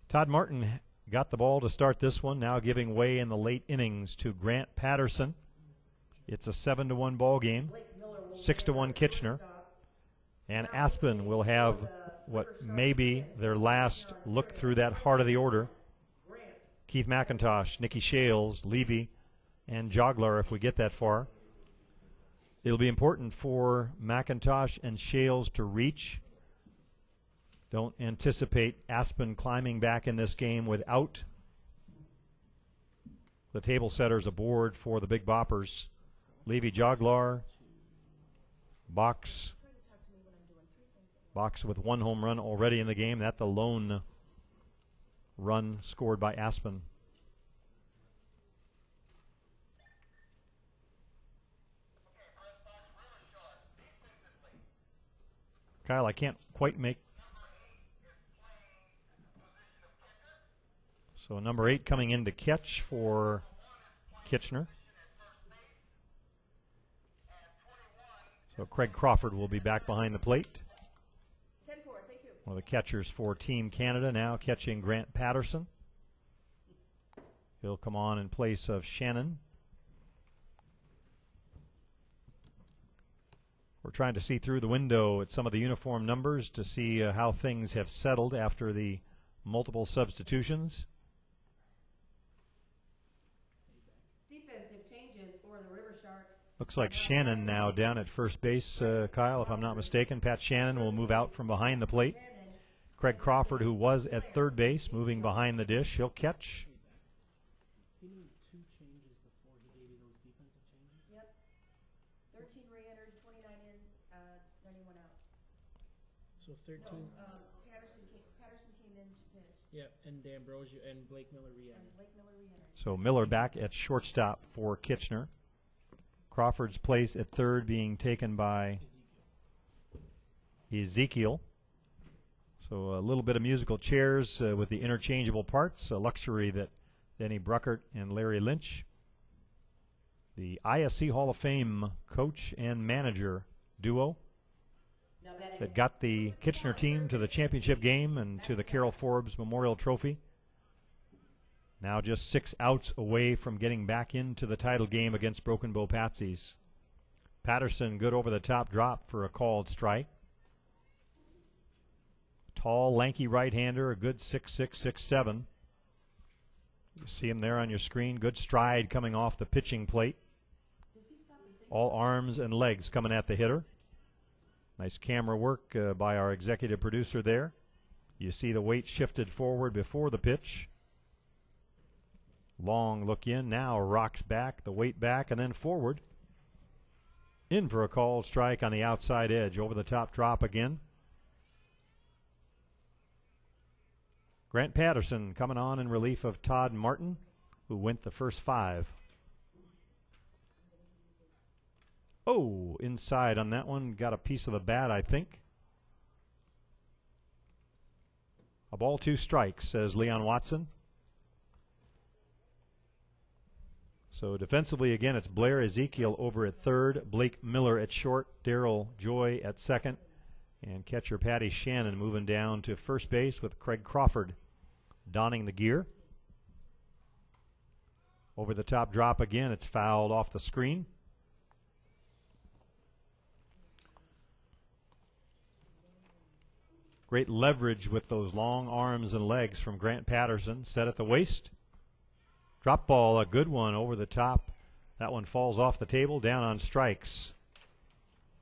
Todd Martin got the ball to start this one, now giving way in the late innings to Grant Patterson. It's a 7-1 ball game, 6-1 Kitchener. And Aspen will have what may be their last look through that heart of the order. Keith McIntosh, Nicky Shales, Levy, and Joglar if we get that far. It'll be important for McIntosh and Shales to reach. Don't anticipate Aspen climbing back in this game without the table setters aboard for the Big Boppers. Levy, Joglar, Box with 1 home run already in the game. That's the lone run scored by Aspen. Kyle, I can't quite make. So number 8 coming in to catch for Kitchener. So Craig Crawford will be back behind the plate. 10-4, thank you. One of the catchers for Team Canada now catching Grant Patterson. He'll come on in place of Shannon. We're trying to see through the window at some of the uniform numbers to see how things have settled after the multiple substitutions. Defensive changes for the Riversharks. Looks like Shannon now down at first base, Kyle, if I'm not mistaken. Pat Shannon will move out from behind the plate. Craig Crawford, who was at third base, moving behind the dish. He'll catch. He made 2 changes before he gave you those defensive changes? Yep. 13 re-entered, 29 in, 91 out. So 13. No, Patterson came in to pitch. Yeah, and D'Ambrosio and Blake Miller re-entered. And Blake Miller re-entered. So Miller back at shortstop for Kitchener. Crawford's place at third being taken by Ezekiel. So a little bit of musical chairs with the interchangeable parts, a luxury that Denny Bruckert and Larry Lynch, the ISC Hall of Fame coach and manager duo that got the Kitchener team to the championship game and to the Carol Forbes Memorial Trophy. Now just 6 outs away from getting back into the title game against Broken Bow Patsies. Patterson, good over-the-top drop for a called strike. Tall, lanky right-hander, a good 6'6", 6'7". You see him there on your screen. Good stride coming off the pitching plate. All arms and legs coming at the hitter. Nice camera work by our executive producer there. You see the weight shifted forward before the pitch. Long look in, now rocks back, the weight back, and then forward. In for a called strike on the outside edge. Over the top drop again. Grant Patterson coming on in relief of Todd Martin, who went the first 5. Oh, inside on that one. Got a piece of the bat, I think. A ball, 2 strikes, says Leon Watson. So defensively, again, it's Blair Ezekiel over at third, Blake Miller at short, Daryl Joy at second, and catcher Patty Shannon moving down to first base with Craig Crawford donning the gear. Over the top drop again. It's fouled off the screen. Great leverage with those long arms and legs from Grant Patterson. Set at the waist. Drop ball, a good one over the top. That one falls off the table. Down on strikes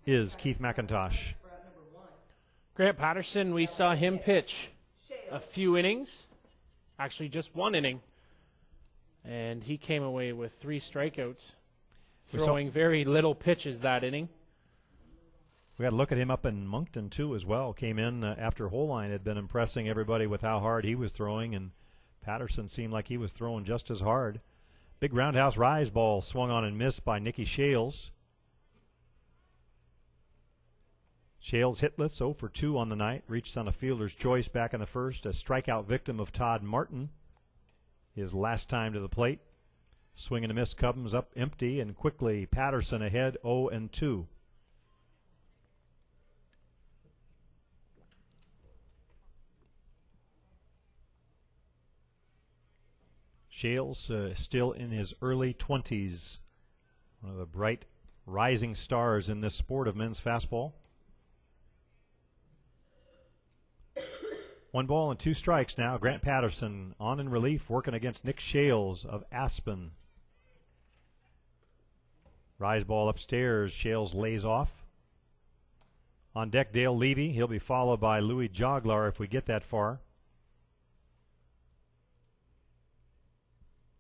is Keith McIntosh. Grant Patterson, we saw him pitch a few innings. Actually, just 1 inning. And he came away with 3 strikeouts, throwing very little pitches that inning. We got to look at him up in Moncton, too, as well. Came in after Moline had been impressing everybody with how hard he was throwing, and Patterson seemed like he was throwing just as hard. Big roundhouse rise ball swung on and missed by Nicky Shales. Shales hitless, 0 for 2 on the night. Reached on a fielder's choice back in the first. A strikeout victim of Todd Martin. His last time to the plate. Swing and a miss comes up empty, and quickly Patterson ahead, 0 and 2. Shales still in his early 20s. One of the bright rising stars in this sport of men's fastball. 1 ball and 2 strikes now. Grant Patterson on in relief, working against Nick Shales of Aspen. Rise ball upstairs. Shales lays off. On deck, Dale Levy. He'll be followed by Louis Joglar if we get that far.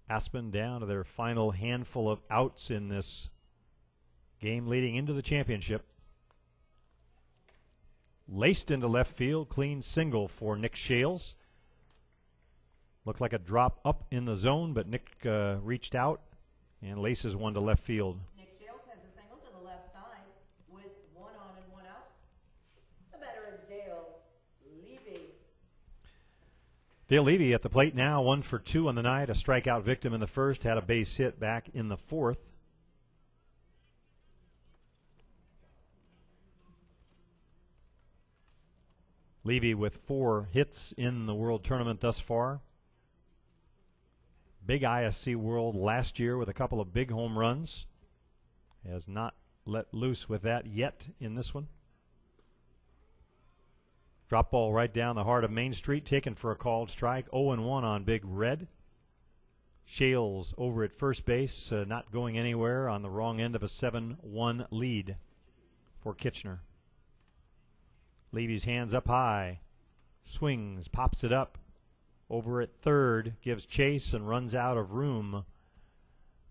Aspen down to their final handful of outs in this game leading into the championship. Laced into left field, clean single for Nick Shales. Looked like a drop up in the zone, but Nick reached out and laces one to left field. Nick Shales has a single to the left side with 1 on and 1 out. The batter is Dale Levy. Dale Levy at the plate now, 1 for 2 on the night. A strikeout victim in the first, had a base hit back in the fourth. Levy with 4 hits in the World Tournament thus far. Big ISC World last year with a couple of big home runs. Has not let loose with that yet in this one. Drop ball right down the heart of Main Street, taken for a called strike. 0-1 on Big Red. Shales over at first base, not going anywhere on the wrong end of a 7-1 lead for Kitchener. Levy's hands up high. Swings, pops it up. Over at third, gives chase and runs out of room.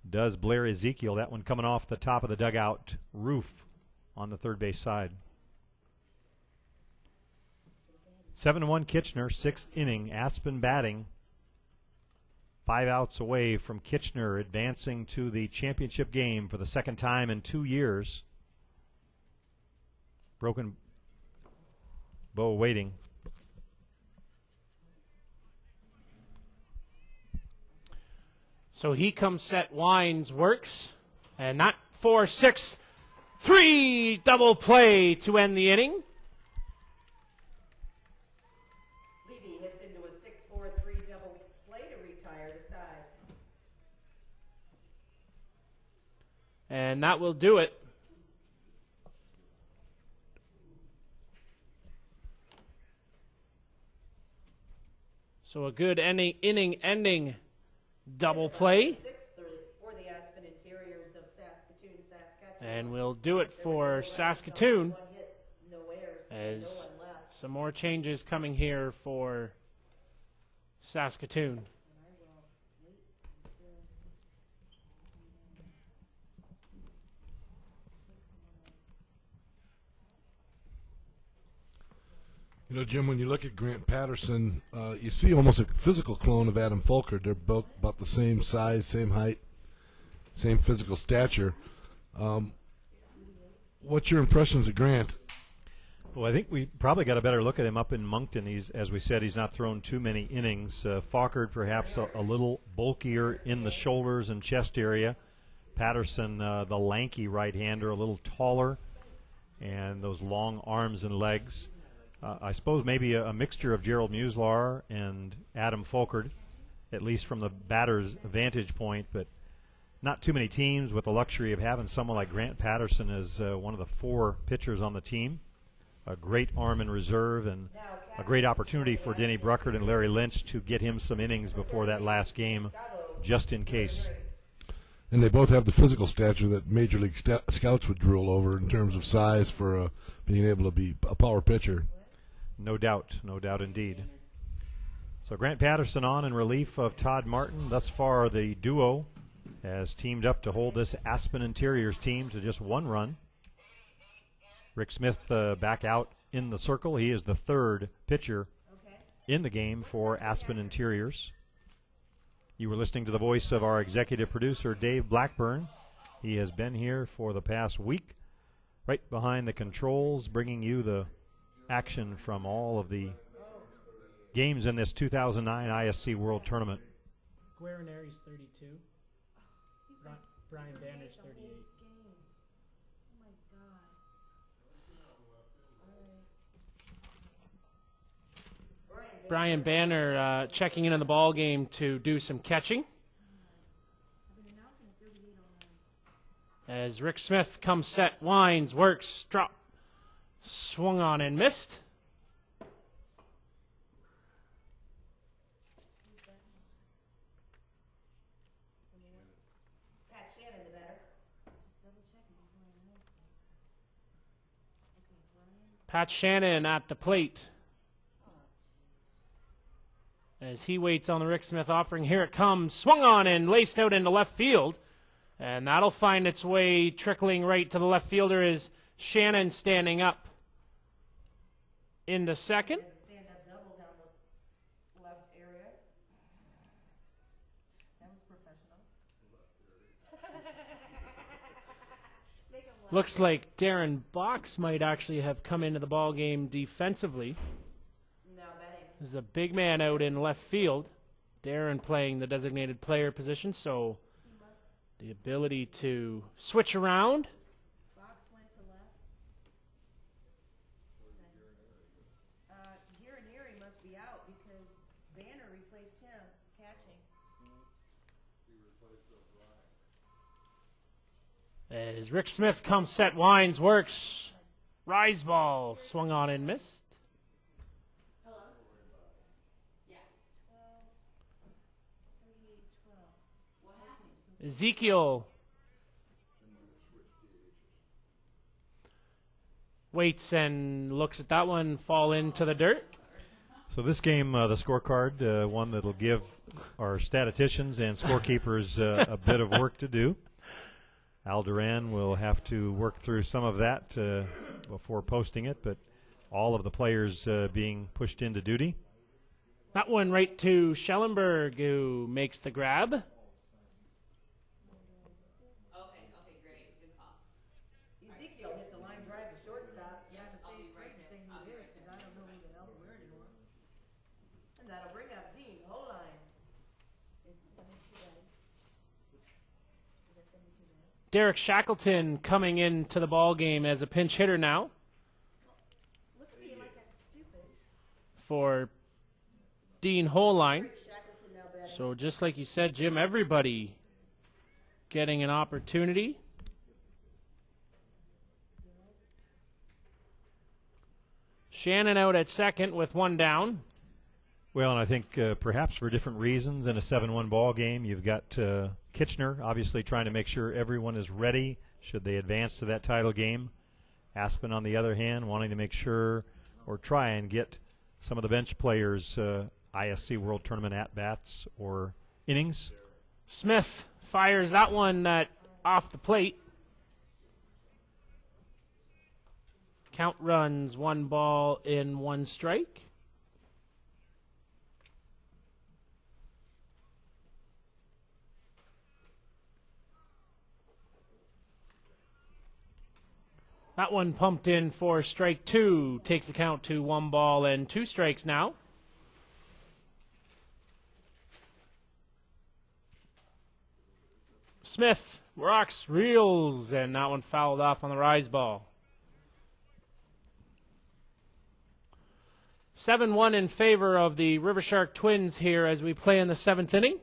Does Blair Ezekiel. That one coming off the top of the dugout roof on the third base side. 7-1 Kitchener, 6th inning. Aspen batting. 5 outs away from Kitchener advancing to the championship game for the second time in 2 years. Broken bow waiting. So he comes set, winds, works, and that 4-6-3 double play to end the inning. Levy hits into a 6-4-3 double play to retire the side. And that will do it. So a good inning-ending double play. 6-3 for the Aspen Interiors of Saskatoon, Saskatchewan. And we'll do it for Saskatoon. 1 hit, no As some more changes coming here for Saskatoon. You know, Jim, when you look at Grant Patterson, you see almost a physical clone of Adam Folker. They're both about the same size, same height, same physical stature. What's your impressions of Grant? Well, I think we probably got a better look at him up in Moncton. He's, as we said, he's not thrown too many innings. Falkard perhaps a little bulkier in the shoulders and chest area. Patterson, the lanky right-hander, a little taller, and those long arms and legs. I suppose maybe a mixture of Gerald Muslar and Adam Folkard, at least from the batter's vantage point, but not too many teams with the luxury of having someone like Grant Patterson as one of the 4 pitchers on the team. A great arm in reserve and a great opportunity for Denny Bruckert and Larry Lynch to get him some innings before that last game, just in case. And they both have the physical stature that Major League Scouts would drool over in terms of size for being able to be a power pitcher. No doubt indeed. So Grant Patterson on in relief of Todd Martin. Thus far, the duo has teamed up to hold this Aspen Interiors team to just 1 run. Rick Smith back out in the circle. He is the 3rd pitcher in the game for Aspen Interiors. You were listening to the voice of our executive producer, Dave Blackburn. He has been here for the past week, right behind the controls, bringing you the action from all of the games in this 2009 ISC World Tournament. Guarineri's 32. Brian Banner's 38. Brian Banner checking into the ball game to do some catching. As Rick Smith comes set, winds, works, drop, swung on and missed. Pat Shannon at the plate as he waits on the Rick Smith offering. Here it comes, swung on and laced out into left field, and that'll find its way trickling right to the left fielder as Shannon standing up into second. Stand-up double down the left area. That was professional. Looks like Darren Box might actually have come into the ball game defensively. There's a big man out in left field. Darren playing the designated player position, so the ability to switch around. Fox went to left. Guarineri must be out because Banner replaced him catching. As Rick Smith comes set, winds, works. Rise ball, swung on and missed. Ezekiel waits and looks at that one fall into the dirt. So this game, the scorecard, one that'll give our statisticians and scorekeepers a bit of work to do. Al Duran will have to work through some of that before posting it, but all of the players being pushed into duty. That one right to Schellenberg, who makes the grab. Derek Shackleton coming into the ball game as a pinch hitter now for Dean Moline. So just like you said, Jim, everybody getting an opportunity. Shannon out at second with 1 down. Well, and I think perhaps for different reasons in a 7-1 ball game, you've got Kitchener obviously trying to make sure everyone is ready should they advance to that title game. Aspen, on the other hand, wanting to make sure or try and get some of the bench players ISC World Tournament at-bats or innings. Smith fires that one off the plate. Count runs, 1 ball in 1 strike. That one pumped in for strike 2. Takes the count to 1 ball and 2 strikes now. Smith rocks, reels, and that one fouled off on the rise ball. 7-1 in favor of the Rivershark Twins here as we play in the 7th inning.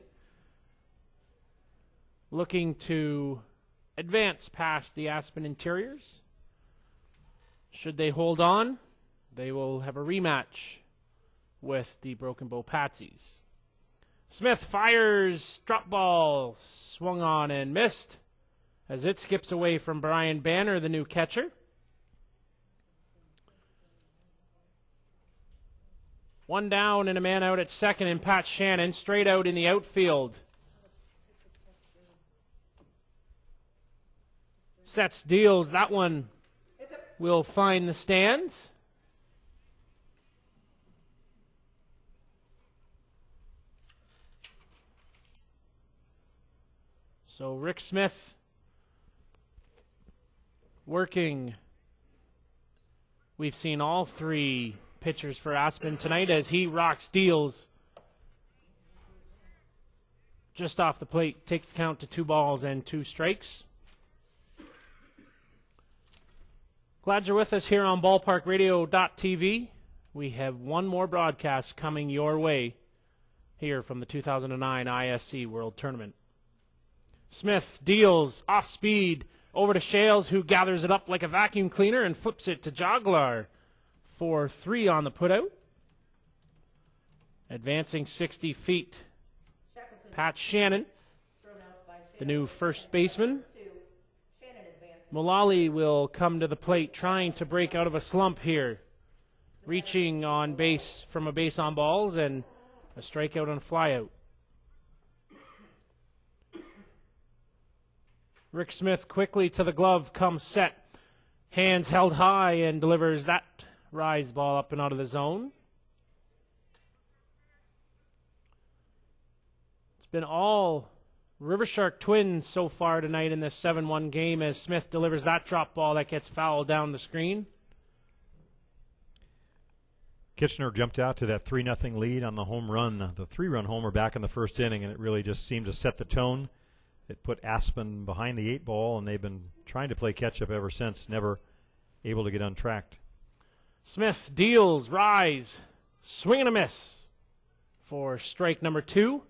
Looking to advance past the Aspen Interiors. Should they hold on, they will have a rematch with the Broken Bow Patsies. Smith fires, drop ball, swung on and missed as it skips away from Brian Banner, the new catcher. One down and a man out at second, and Pat Shannon straight out in the outfield. Sets, deals, that one will find the stands. So Rick Smith working. We've seen all 3 pitchers for Aspen tonight as he rocks, deals just off the plate, takes the count to 2 balls and 2 strikes. Glad you're with us here on ballparkradio.tv. We have one more broadcast coming your way here from the 2009 ISC World Tournament. Smith deals off speed over to Shales, who gathers it up like a vacuum cleaner and flips it to Joglar for 3 on the putout. Advancing 60 feet, Pat Shannon, the new first baseman. Moline will come to the plate trying to break out of a slump here. Reaching on base from a base on balls and a strikeout and a flyout. Rick Smith quickly to the glove, comes set. Hands held high and delivers that rise ball up and out of the zone. It's been all Rivershark Twins so far tonight in this 7-1 game as Smith delivers that drop ball that gets fouled down the screen. Kitchener jumped out to that 3-0 lead on the home run, the 3-run homer back in the first inning, and it really just seemed to set the tone. It put Aspen behind the 8 ball, and they've been trying to play catch-up ever since, never able to get untracked. Smith deals, rise, swing and a miss for strike number 2.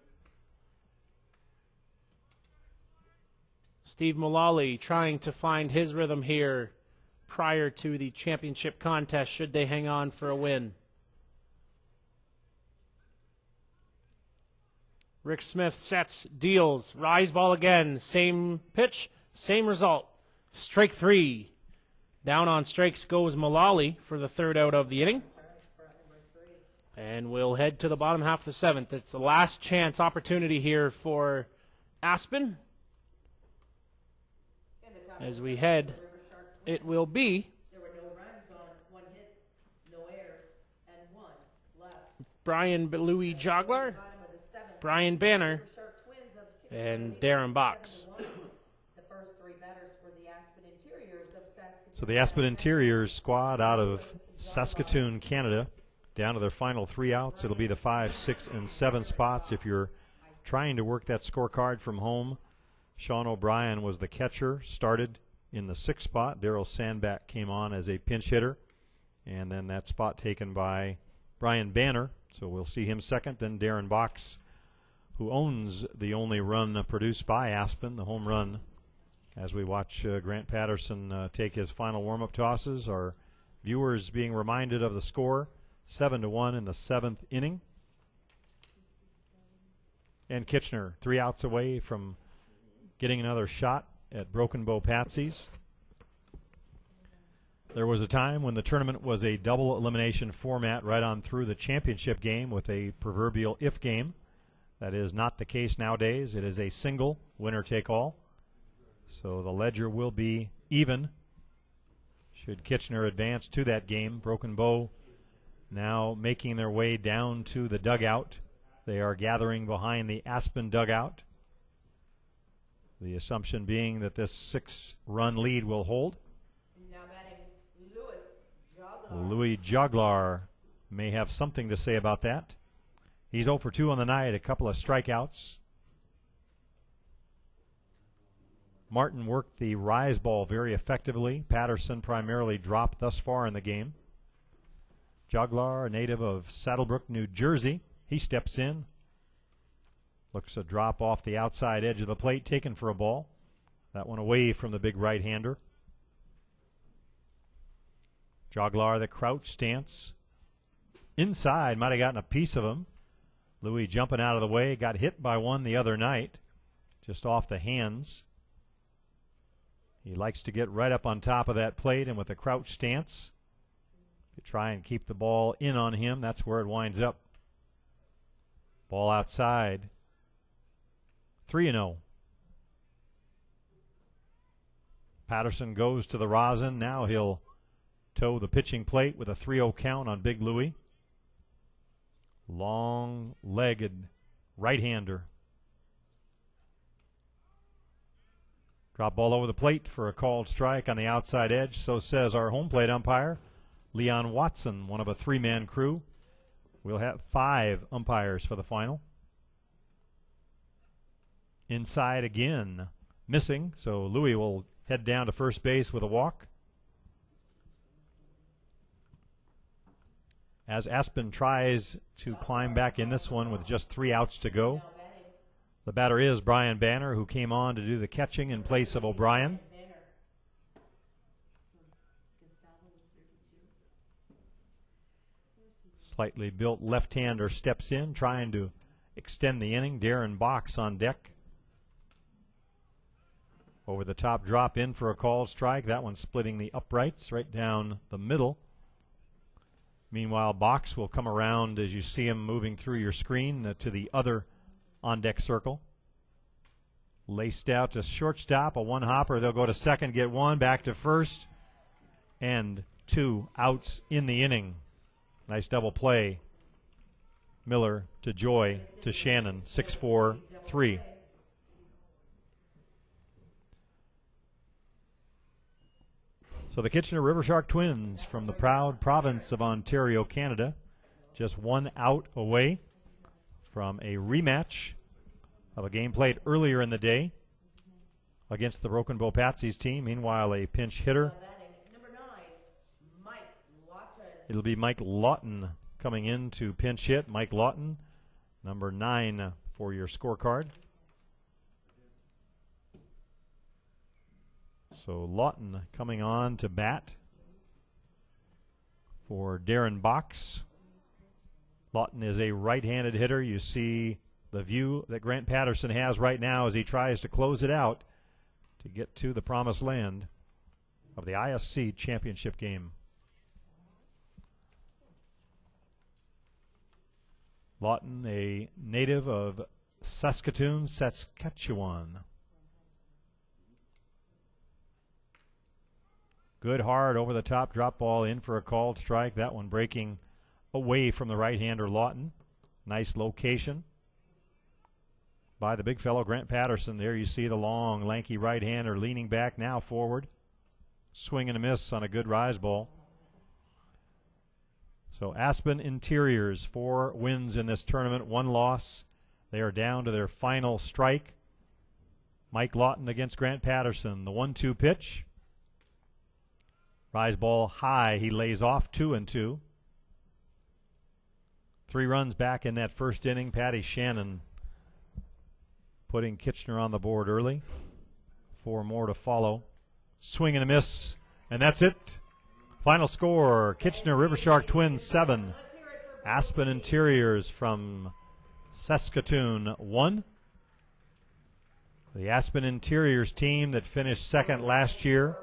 Steve Mullally trying to find his rhythm here prior to the championship contest should they hang on for a win. Rick Smith sets, deals, rise ball again, same pitch, same result. Strike 3. Down on strikes goes Mullally for the 3rd out of the inning. And we'll head to the bottom half of the 7th. It's the last chance opportunity here for Aspen. As we head, it will be There were no runs on 1 hit, no errors, and 1 left. Brian Louis Joglar, Bottom of the 7th, Brian Banner, Rivershark Twins of Kitchener and Darren Box. the first 3 batters for the Aspen Interiors of Saskatoon. So the Aspen Interiors squad out of Saskatoon, Canada, down to their final 3 outs. It'll be the 5, 6, and 7 spots if you're trying to work that scorecard from home. Sean O'Brien was the catcher, started in the 6th spot. Daryl Sandback came on as a pinch hitter, and then that spot taken by Brian Banner. So we'll see him second. Then Darren Box, who owns the only run produced by Aspen, the home run, as we watch Grant Patterson take his final warm-up tosses. Our viewers being reminded of the score, 7-1 in the 7th inning. And Kitchener 3 outs away from getting another shot at Broken Bow Patsies. There was a time when the tournament was a double elimination format right on through the championship game with a proverbial if game. That is not the case nowadays. It is a single winner take all. So the ledger will be even should Kitchener advance to that game. Broken Bow now making their way down to the dugout. They are gathering behind the Aspen dugout. The assumption being that this 6-run lead will hold. Now batting Joglar. Louis Joglar may have something to say about that. He's 0 for 2 on the night, a couple of strikeouts. Martin worked the rise ball very effectively. Patterson primarily dropped thus far in the game. Joglar, a native of Saddlebrook, New Jersey, he steps in. Looks a drop off the outside edge of the plate, taken for a ball. That one away from the big right-hander. Joglar, the crouch stance. Inside, might have gotten a piece of him. Louis jumping out of the way, got hit by one the other night, just off the hands. He likes to get right up on top of that plate, and with a crouch stance, to try and keep the ball in on him, that's where it winds up. Ball outside. 3-0. Patterson goes to the rosin. Now he'll toe the pitching plate with a 3-0 count on Big Louie. Long-legged right-hander. Drop ball over the plate for a called strike on the outside edge. So says our home plate umpire, Leon Watson, one of a 3-man crew. We'll have 5 umpires for the final. Inside again, missing. So Louis will head down to first base with a walk. As Aspen tries to climb back in this one with just 3 outs to go. The batter is Brian Banner, who came on to do the catching in place of O'Brien. Slightly built left-hander steps in, trying to extend the inning. Darren Box on deck. Over the top drop in for a called strike. That one splitting the uprights right down the middle. Meanwhile, Box will come around as you see him moving through your screen to the other on-deck circle. Laced out to shortstop, a one-hopper. They'll go to second, get one, back to first, and 2 outs in the inning. Nice double play. Miller to Joy to Shannon, 6-4-3. So the Kitchener Rivershark Twins from the proud province of Ontario, Canada, just 1 out away from a rematch of a game played earlier in the day against the Broken Bow Patsies team. Meanwhile, a pinch hitter. Number 9, Mike Lawton. It'll be Mike Lawton coming in to pinch hit. Mike Lawton, number 9 for your scorecard. So Lawton coming on to bat for Darren Box. Lawton is a right-handed hitter. You see the view that Grant Patterson has right now as he tries to close it out to get to the promised land of the ISC championship game. Lawton, a native of Saskatoon, Saskatchewan. Good hard over the top drop ball in for a called strike. That one breaking away from the right-hander Lawton. Nice location by the big fellow Grant Patterson. There you see the long, lanky right-hander leaning back, now forward. Swing and a miss on a good rise ball. So Aspen Interiors, 4 wins in this tournament, 1 loss. They are down to their final strike. Mike Lawton against Grant Patterson. The 1-2 pitch. Rise ball high. He lays off 2-2. 3 runs back in that first inning. Patty Shannon putting Kitchener on the board early. 4 more to follow. Swing and a miss, and that's it. Final score, Kitchener Rivershark Twins 7. Aspen Interiors from Saskatoon 1. The Aspen Interiors team that finished second last year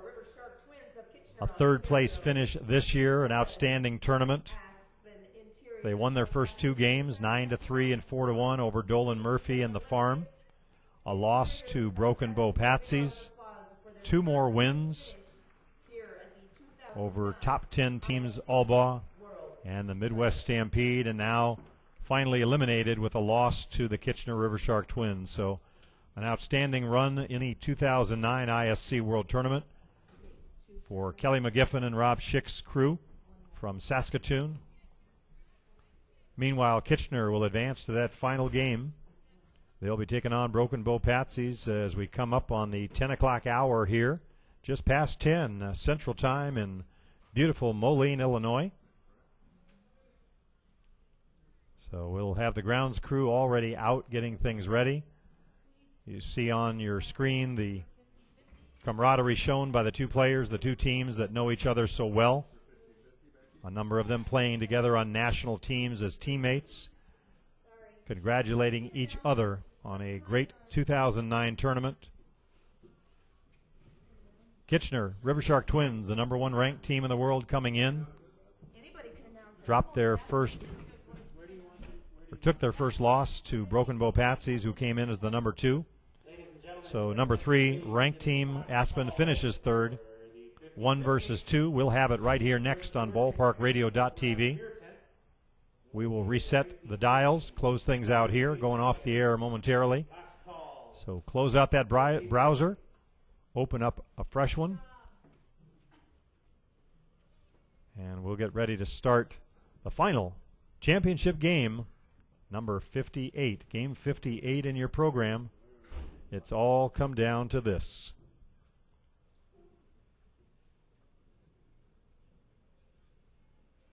a third-place finish this year, an outstanding tournament. Aspen Interior. They won their first 2 games, 9-3 and 4-1 over Dolan Murphy and the Farm. A loss to Broken Bow Patsies. 2 more wins over top 10 teams Albaugh and the Midwest Stampede, and now finally eliminated with a loss to the Kitchener Rivershark Twins. So an outstanding run in the 2009 ISC World Tournament for Kelly McGiffin and Rob Schick's crew from Saskatoon. Meanwhile, Kitchener will advance to that final game. They'll be taking on Broken Bow Patsies as we come up on the 10 o'clock hour here, just past 10 Central Time in beautiful Moline, Illinois. So we'll have the grounds crew already out getting things ready. You see on your screen the camaraderie shown by the 2 players, the 2 teams that know each other so well. A number of them playing together on national teams as teammates, congratulating each other on a great 2009 tournament. Kitchener Rivershark Twins, the number 1 ranked team in the world, coming in, dropped their first, or took their first loss to Broken Bow Patsies, who came in as the number 2. So number 3 ranked team Aspen finishes third. 1 versus 2. We'll have it right here next on ballparkradio.tv. We will reset the dials, close things out here, going off the air momentarily. So close out that browser, open up a fresh one, and we'll get ready to start the final championship game, number 58. Game 58 in your program. It's all come down to this.